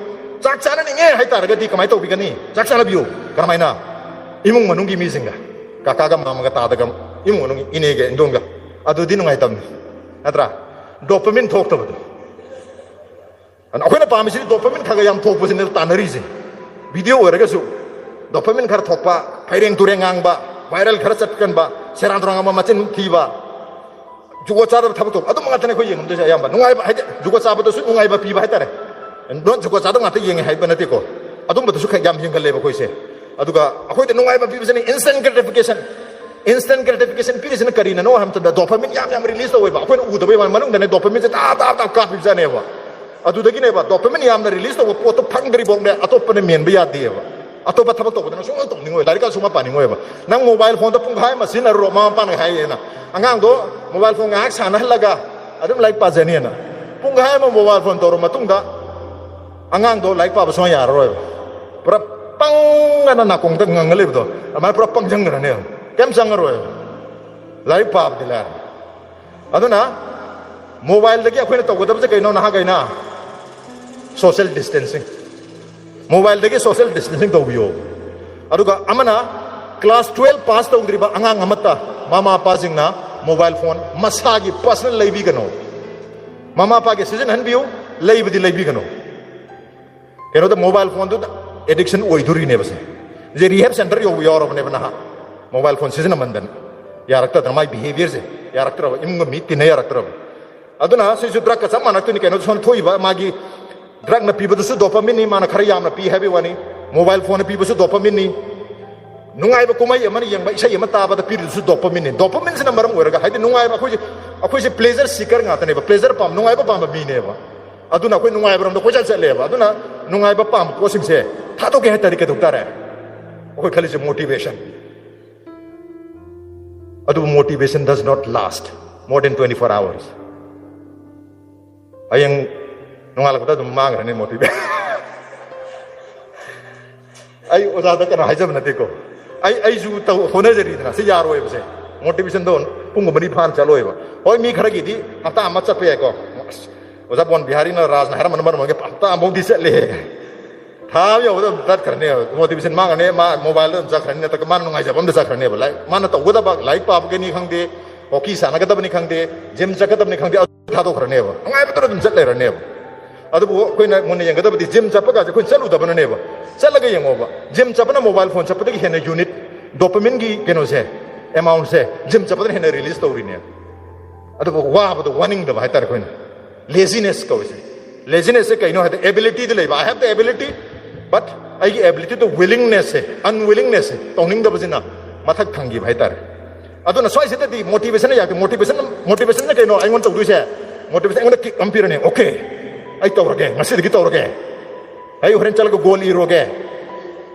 chak chana ni nge hai tar ga di kamai to bi gani chak chana biu kamai na imung manung gi mi singa kaka ga mama ga ta da ga imung manung ine ge ndong ga adu di nungai tam atra dopamine thok ta badu an akhoi pam si dopamine khaga yam thok bu sin tanari se video oraga su dopamine khar thok pa phaireng tureng ang ba viral khar chat kan ba seran turang ma machin thi ba jugo cha da thab to adu ma tane khoi yeng de ya ba nungai ba hai jugo cha ba to su nungai ba pi ba hai tare don jugo cha da ma ta yeng hai ba na te ko adu ba to su khai yam jing kal le ba khoi se adu ga akhoi de nungai ba pi ba se instant gratification pi se na kari na no ham ta dopamine yam release to ba akhoi u da ba manung da ne dopamine se ta ka pi ja ne ba adu da gi ne ba dopamine yam na release to po to phang dri bong ne atop ne men ba ya de ba atop thab to ba na so to ning oi lai ka su ma pa ning oi ba nang mobile phone to pung khai ma sin na ro ma pa na hai na angang do mobile phone ngak sa na laga adum lai pa jani na pung khai ma mobile phone to ro ma tung da angang do lai pa ba so ya ro pra pang na na kong ta ngang le do ma pra pang jang na ne kem sang ro lai pa de la aduna mobile da gi akhoi na to godab se kai no na ha gai na social distancing mobile da gi social distancing to biyo aduga amana class 12 pass to ngriba angang amata mama passing na mobile phone masagi personal laibi gano mama pa ge season han biyo laibi di laibi gano kero the mobile phone to addiction oi duri ne base je rehab center yo yoro ne bana mobile phone season mandan yarakta da my behavior se yarakta imga mit ne yarakta aduna se ju drug ka samana tu ni keno son thoi ba magi drug na piba su dopamine ni mana khari yam na pi habi wani mobile phone piba su dopamine ni nungai ba kumai amani yang ba isai yama ta ba da pi su dopamine dopamine na maram oraga haidi nungai ba khoi se pleasure seeker nga ta ne ba pleasure pam nungai ba pam ba mi ne ba aduna khoi nungai ba ram da khoi cha le ba aduna nungai ba pam ko sim se tha to ke ha tari ke dukta ra khoi khali se motivation adu motivation does not last more than 24 hours ayang nungal ko da dum mang ne motivate ai oza da kana haijab na te ko ai ju ta hone jari na se yaro e bse motivation don pung mani phan chalo e ba hoi mi khara gi di hata ma cha pe ko oza bon bihari na raj na har man man ge hata am di se le tha yo da dat karne motivation mang ne ma mobile da ja karne ta man ngai ja bam da ja karne ba lai man ta goda ba lai pa ba ge ni khang de hockey sana ga da ni khang de gym ja ga da ni khang de tha do karne ba ngai ba to dum chat le rane ba adu koi na mon yang ga da gym cha pa ga koi chalu da ba ne ba chala ga yang ba gym cha pa na mobile phone cha pa de hena unit dopamine gi keno se amount se gym cha pa de hena release to ri ne adu wa ba do warning da ba tar koi na laziness ko se laziness se kai no ha ability de le ba I have the ability but I gi ability to willingness se unwillingness se tawning da ba jina mathak thangi ba tar adu na soi se de motivation ya motivation na kai no I want to do se motivation I want to compare ne okay ai tawrage ngasi gi tawrage ai horen chal ko goal iroge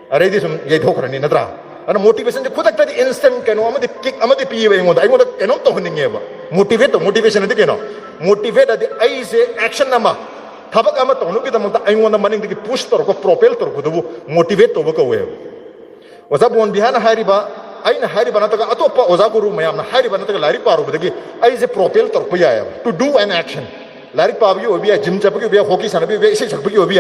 are di sum ye thokrani nadra ana motivation de khudak ta di instant keno amade kick amade pi we ngoda ai ngoda keno to honinge ba motivation de keno motivate adi ai se action nama thabak ama to nu ki damta ai ngoda maning de push tor ko propel tor ko du motivate to ba ko we oza bon bihana hari ba ai na hari ba na ta atopa oza guru mayam na hari ba na ta lari paru ba de ai se propel tor ko ya to do an action lari pa bi obi gym chap bi hockey sana bi ise chak bi obi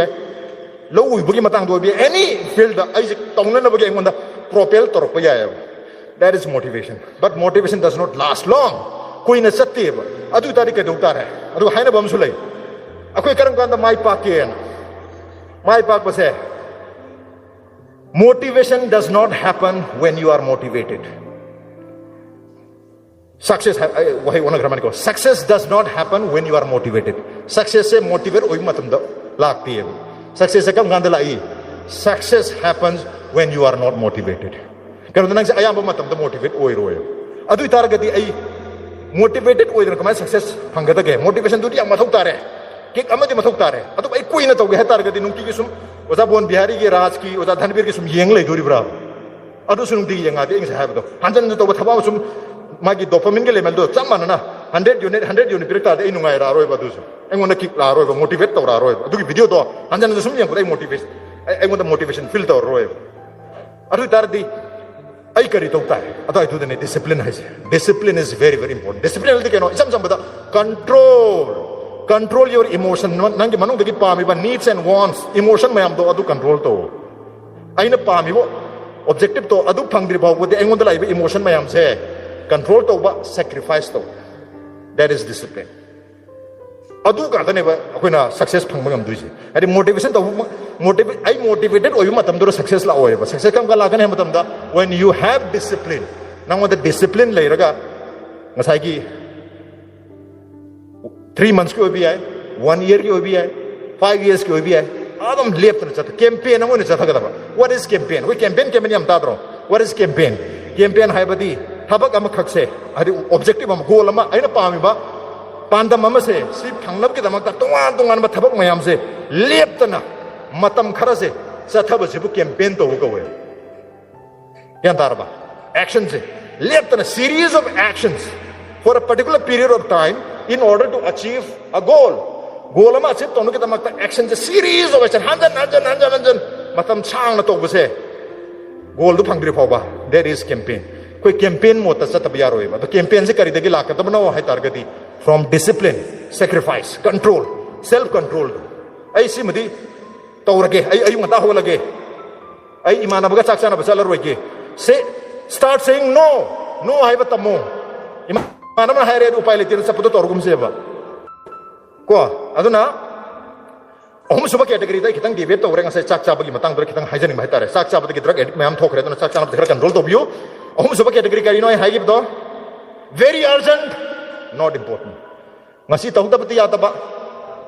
lo ui bu matang do bi any field ai se tong na ba ge ngonda propel tor pa ya that is motivation but motivation does not last long koi na satte ba adu tari ke dokta hai adu haina bam sulai akoi karam kanda mai pa ke mai pa pa se motivation does not happen when you are motivated success wahi ona gramani ko success does not happen when you are motivated success se motivate oi matam da lagti hai success se kam ganda lai success happens when you are not motivated karo nang se ayam matam da motivate oi roy adu tar gadi ai motivated oi da kamai success phangada ge motivation du ya mathok tare kik amadi mathok tare adu ai koi na to ge tar gadi nungki gi sum oza bon bihari gi raj ki oza dhanbir gi sum yeng lai dori bra adu sunung di yang ade ing sa ha do hanjan to ba thaba sum magi dopamine ke level do chamana na 100 unit pirta de inungai ra roi ba du so engona kick la roi ba motivate to ra roi ba du ki video do hanjan sum yang ko motivate engona motivation feel to roi adu tar di ai kari to ta adu ai tu de discipline hai discipline is very very important discipline de ke no isam sam ba control your emotion nang manung de ki pa mi ba needs and wants emotion mayam do adu control to aina pa mi bo objective to adu phangdri ba ko de engon da lai emotion mayam se control to ba sacrifice to that is discipline adu ka ta ne ba akoina success phang bangam duise adi motivation to motivated oyu matam do success la oy ba success kam ka la kan matam da when you have discipline nang the discipline lai raga ngasai ki 3 months ki obi ai 1 year ki obi ai 5 years ki obi ai adam lep na chat campaign amone chat ga ba what is campaign we campaign yam ta dro what is campaign hai ba di thabak am khakse adi objective am goal am aina pami ba pandam ama se si phangnab ki damak ta tongan ba thabak mayam se leptana matam khara se sathaba se bu campaign to go we yan darba action se leptana series of actions for a particular period of time in order to achieve a goal ama achieve to no ki damak ta action se series of action hanjan matam chang na to bu se goal du phangdri phawa that is campaign koi campaign mo ta satab yaroi ba to campaign se kari degi lakata bana hai targati from discipline, sacrifice, control, self-control. Ay si madi taurage, ay yung taho lagi. Ay imana baga saksa na basala roige. Say, start saying no ay ba tamo. Imana man hayre upay litin sa puto torgum se ba. Ko, ado na. Om suba category dai kitang debate tawre nga sa saksa bagi matang dor kitang hygiene ba hitare. Saksa bagi drug addict mayam thokre to saksa na control to biyo. Om suba category kari no ay high do. Very urgent. Not important. Ngasi tahu dapat ya taba.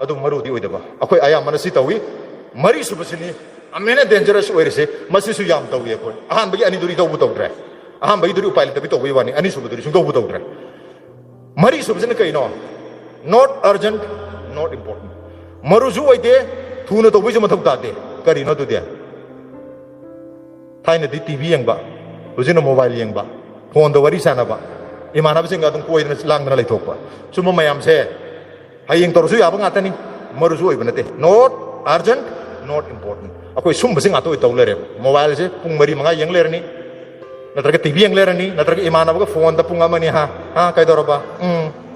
Adu maru di oi daba. Akoi ayam mana si tahu mari subasini. Amene dangerous oi rese. Masih su yam tahu ya koi. Ahan bagi ani duri tahu tahu dre. Ahan bagi duri upay tapi tahu wani. Ani subu duri sung tahu tahu dre. Mari subasini kay no. Not urgent, not important. Maru su oi de. Tu na tahu bisa matau tade. Kari no tu dia. Thai na di TV yang ba. Uzino mobile yang ba. Phone do wari sana ba. Imana bisa nggak tunggu ini lang na lagi thokpa. Cuma mayam se, hayeng torusu ya apa ngata ni, marusu ibu nanti. Not urgent, not important. Aku isum bisa nggak tahu itu lere. Mobile se, pung mari mangai yang lere ni. Natrake TV yang lere ni, natrake imana buka phone ta pung amani ha, kaya doro ba.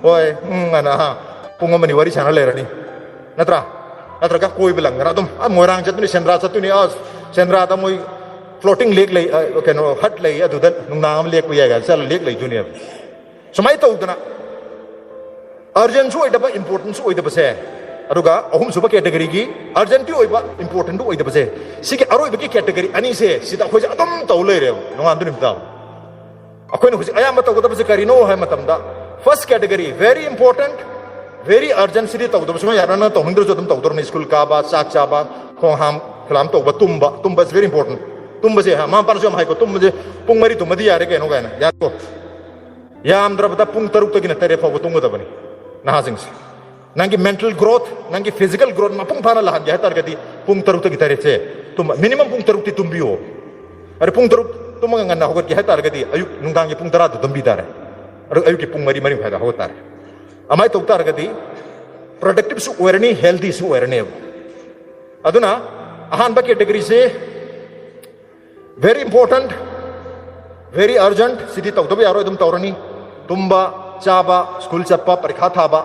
Oi, ana ha, pung amani wari sana lere ni. Natrake koi bilang, ngara tum, morang jatuh ni sendra satu ni sendra ta moi floating lake lay, okay no, hut lay, adu dan nung naam lake puya ga, sel lake lay dunia. Semai tahu tu na urgent su ida ba important su ida ba se aruga ahum suba category gi urgent tu oi ba important tu ida ba se sike aro iba ki category ani se sida khoi ja adam taw le re no andu nim taw akoi no aya ma taw da ba se kari no hai matam da first category very important very urgent sidi taw da ba suma yarana taw hindro jodum taw dor ni school ka ba sak cha ba khong ham khalam taw ba tumba is very important tumba se ha ma par jo mai ko tumba je pung mari tumba di yare ke no ga na ya ko Yam drabda pung taruk to gina tere fa butungu da bani nahasing se nangi mental growth nangi physical growth ma pung phana lahan ya tar gadi pung taruk to gitare se tum minimum pung taruk ti tumbiyo are pung taruk tum nga na hogot ya tar gadi ayuk nungdang pung tara to tumbi tare are ayuk ki pung mari phada hogot tare amai to tar gadi productive su werni healthy su werne aduna ahan ba category se very important very urgent sidi taw to bi aro dum tawrani tumba chaba school chappa parikha thaba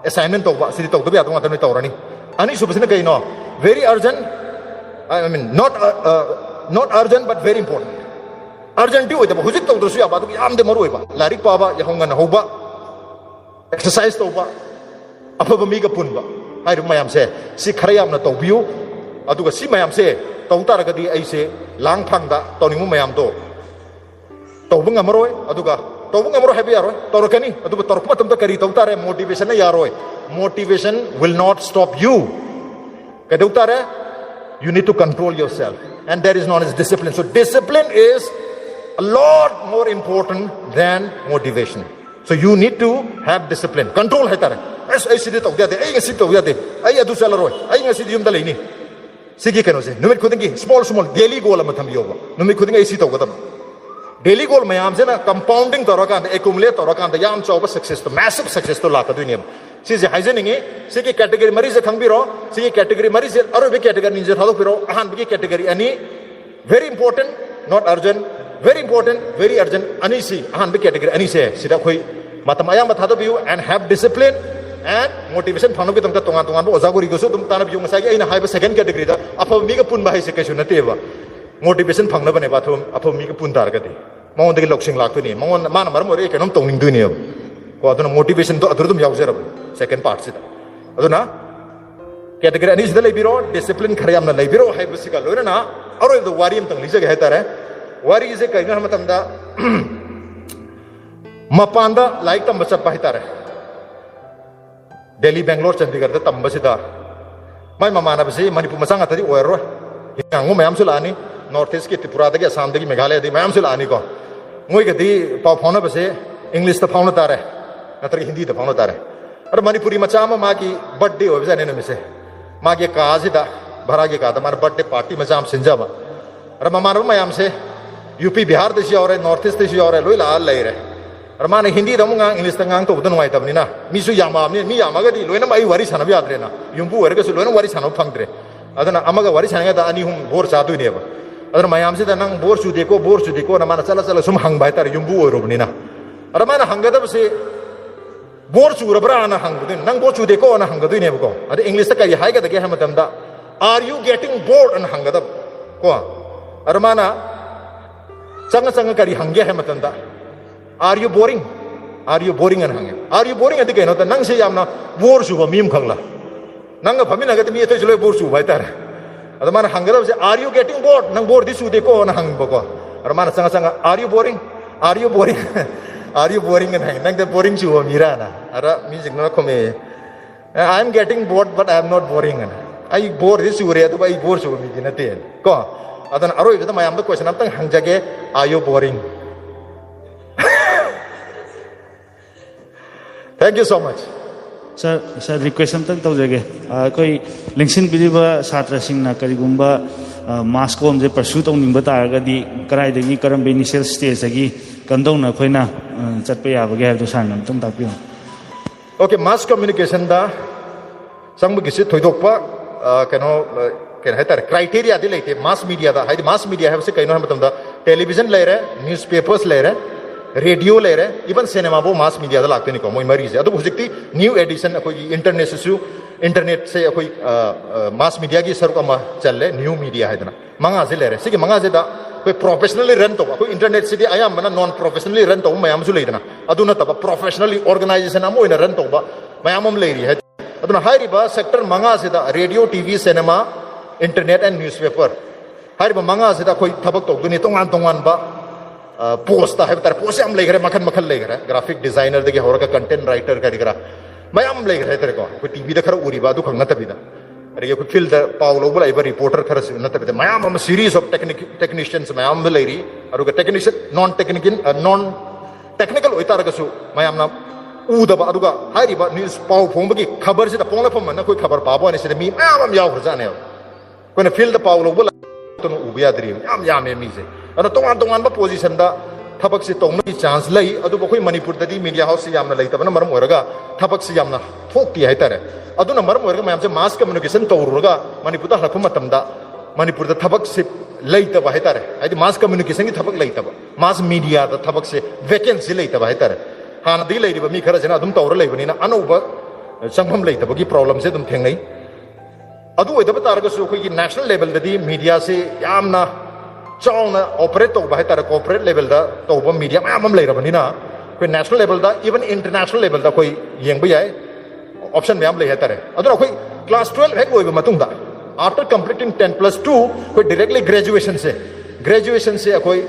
assignment to ba sidi taw to bi ado ngata ni tawrani ani subasina kai no very urgent I mean not urgent but very important urgent oi da hujik taw to su ya ba to yam de maru ba larik pa ba ya honga na hoba exercise to ba apa ba mi ga pun ba hai ru mayam se si kharayam na taw biu aduga si mayam se taw tar ga di ai se lang phang da taw ni mu mayam to taw bunga maroi aduga taw bunga maro happy yaroi torokani aduga torok matam ta kari taw tare motivation na yaroi motivation will not stop you kadu tare you need to control yourself and that is known as discipline so discipline is a lot more important than motivation so you need to have discipline control hai tare ai sidi taw dia de ai ngasi taw dia de ai adu sala roi ai ngasi yum da leini sigi kano se numit khudingi small daily goal ma tham yoba numit khudingi ai si taw gadam daily goal mayam se na compounding torokan accumulate torokan yam chawba success to massive success to la ka dunia si je hygienic si ki category mari se khangbiro si ki category mari se aro be category ninje thalo piro ahan be category ani very important not urgent very important very urgent ani si ahan be category ani se sida khoi matam ayam thado biu and have discipline and motivation phanu ki tamta tongan bo ozagori go so tum tana biu ngasai aina haiba second category da apa mi ga pun ba hai se kaisu nate ba motivation phangna bane ba thum apa mi ga pun tar ga de mong de loksing lak tu ni mong mana maram ore kenom tong ning du ni ko aduna motivation to adur dum yaw jera second part sida aduna category ani sida leibiro discipline khare yamna leibiro hai busika loina aroi the wari am tang lija ga hetare wari je kaina matamda mapanda like tam bacha pa hetare Delhi Bangalore Chandigarh da tam basida mai mamana basi manipur masang atadi oero yangu mayam sulani north east ki tripura da ki assam da ki meghalaya di mayam sulani ko ngoi ga di pa phona base english ta phona tare natra hindi ta phona tare ar manipuri machama ma ki birthday ho bisa ne mise ma ki kazi da bhara ki ka da mar birthday party macham sinjaba ar mamana mayam se UP Bihar da si aure north east da si aure loi la lai re ar ma ne hindi da mu ngang english ta ngang to da noi tabni na mi su yama mi yama ga di loi na mai wari sana bi adre na yumbu er ga su loi na wari sana phangdre adana amaga wari sana ga da ani hum bor sa du ne ba adana mayam se da nang bor su de ko na mana chala chala sum hang bai tar yumbu oro ni na ar ma na hang ga da se bor su ra bra na hang du nang bor su de ko na hang ga du ne ba ko ad english ta kai hai ga da ge ham tam da are you getting bored an hang ga da ko ar ma na changa changa kari hang ge ham tam da are you boring an hang are you boring ad ge no da nang se yam na bor su ba mim khang la nang ga phami na ga mi te jlo bor su bai tar ad ma na hang ga se are you getting bored nang bor di su de ko na hang ba ko ar ma na changa changa are you boring are you boring an hang nang da boring su ba mira na ara mi jing na ko me I am getting bored but I am not boring an I bore this su re to bai bor su mi na te ko adan aroi da mayam da question am tang hang jage are you boring thank you so much sir request am tang tawjage koi lengsin bidiba satra sing na karigumba mass com je pursue tong ning bata ga di karai de ni karam initial stage agi kandong na khoina chatpa ya ba ge du san am tang tapiyo okay mass communication da sangbu gisi thoidokpa kano ken hetar criteria de leite mass media da haidi mass media have se kaino ham tam da television lere newspapers lere radio lere even cinema bo mass media da lakte ni ko moi mari je adu hojikti new edition akoi internet se akoi mass media gi saruk ama challe new media haidana manga je lere sigi manga je da koi professionally run to koi internet city ayam mana non professionally run to mayam su leidana aduna ta professionally organization amo ina run to ba mayamam leiri hai aduna hairi ba sector manga se da radio tv cinema internet and newspaper hairi ba manga se da koi thabak to duni tongan ba post ta hai tar post am legre makhan legre graphic designer de ge horga content writer ka digra mayam legre tar ko ko tv da khara uri ba du khang na tabida re ko field da paulo bula iba reporter khara na tabida mayam am series of technicians mayam leri aru ga technician non technical oitar ga su mayam na u da ba aru ga hairi ba news pau phom ba gi khabar se da pongla phom na koi khabar pa ba ne se mi mayam am yaw khra ne ko na field da paulo bula to u biya dri yam mi se ana tongan ba position da thabak se tong mi chance lai adu ba khoi manipur da di media house se yamna lai tabana maram oraga thabak se yamna thokti hai tare adu na maram oraga mayam se mass communication tawruga manipur da hakum matam da manipur da thabak se lai ta ba hai tare ai mass communication gi thabak lai ta ba mass media da thabak se vacancy lai ta ba hai tare han di lai ri ba mi khara jana adum tawra lai bani na anu ba sangham lai ta ba gi problem se dum thengai adu oi da ba tar ga su khoi gi national level da di media se yamna chawna operate to ba tar corporate level da to ba media ma am leira bani na koi national level da even international level da koi yeng ba yai option me am le hetare adra koi class 12 hek loi ba matung da after completing 10+2 koi directly graduation se koi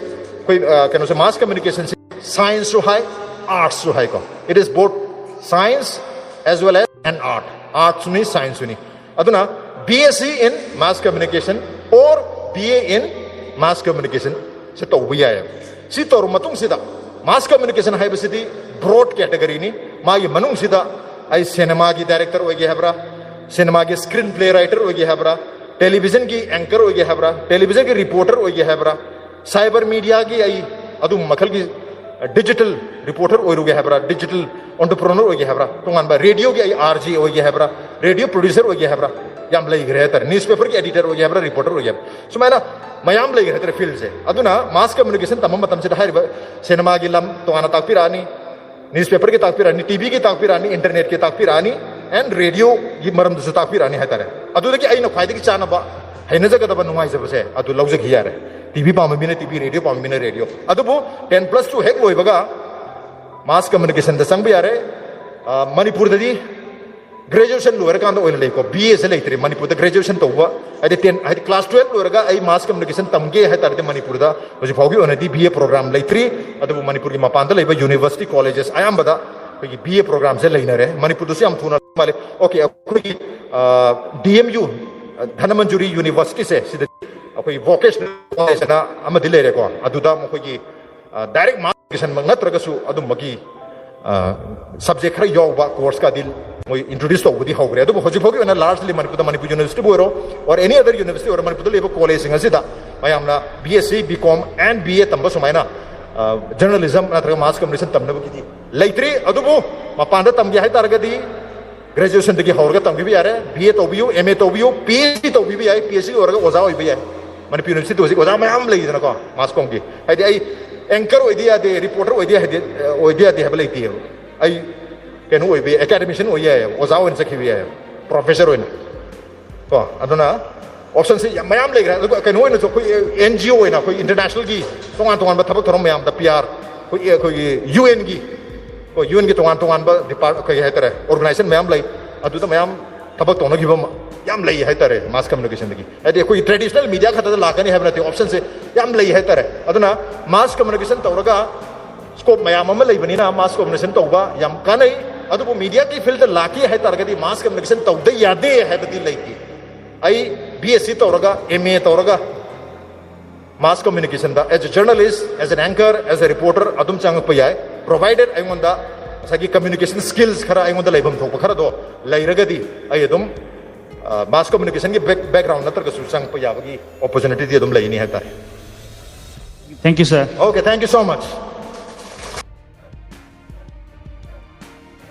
kano se mass communication se science so high arts so high ko it is both science as well as an arts ni science ni aduna BSc in mass communication or BA in mass communication se to bu ya si to matung sida mass communication hai basidi broad category ni ma ye manung sida ai cinema gi director hoge habra cinema gi screenplay writer hoge habra television gi anchor hoge habra television gi reporter hoge habra cyber media gi ai adu makhal gi digital reporter hoge habra digital entrepreneur hoge habra tungan ba radio gi ai RJ hoge habra radio producer hoge habra yam lay gre tar newspaper ki editor hoge habra reporter hoge so maina mayam lay gre tar field se aduna mass communication tamam matam se hai cinema gi lam to ana tak pirani newspaper ki tak pirani tv ki tak pirani internet ki tak pirani and radio gi maram du tak pirani hai tar adu ki aina khaide ki chana ba haina jaga da banungai se base adu lawje gi yare tv pa mabine tv radio pa mabine radio adu bo 10+2 hek loi baga mass communication da sang bi yare manipur da di graduation lower kan oil leko BA se leitre Manipur da graduation to wa ade 10 ade class 12 lower ga ai mass communication tamge ha tar de Manipur da hoji phaugi onadi BA program leitri adu Manipur gi mapan da leiba university colleges ayam bada ki BA program se leinare Manipur do se am thuna male okay akui DMU Dhanamanjuri University se sida akui vocational college na amadi lere ko adu da mo ki direct mass communication mangatraga su adu magi subject khara yoba course ka dil moi introduce to budi hogre adu hoji phogi na largely Manipur University boiro or any other university or Manipur level college singa sida mayamna BSc BCom and BA tamba sumaina journalism natraga mass communication tamna bagi leitri adu bo mapanda tamgi hai targadi graduation dagi hogre tamgi bi yare BA to biu MA to biu PhD to bi ai PhD or ga oza oi bi ai Manipur University ozi oza mayam lei dana ko mass com gi hai ai anchor idea de reporter idea de habla iti ai ken oi be academician oi ya oza oi sakhi ya professor oi ko aduna option se mayam le gra ken oi no ko NGO oi na ko international gi tongan ba thabak thorom mayam da PR ko UN gi ko UN gi tongan ba department ko ya tare organization mayam lai adu da mayam thabak tong gi ba yam lei hai tare mass communication gi ade koi traditional media khata la kani have na option se yam lei hai tare aduna mass communication tawraga scope mayam am lei bani na mass communication tawba yam kanai adu media ki field la ki hai tar gadi mass communication tawda yade hai badi lei ki ai BSc tawraga MA tawraga mass communication da as a journalist as an anchor as a reporter adum chang pa yai provided ai ngonda sagi communication skills khara ai ngonda leibam thok khara do leiragadi ai adum mass communication ki background na targa susang pa yabagi opportunity di adum lai ni hai tar Thank you, sir. Okay, thank you so much.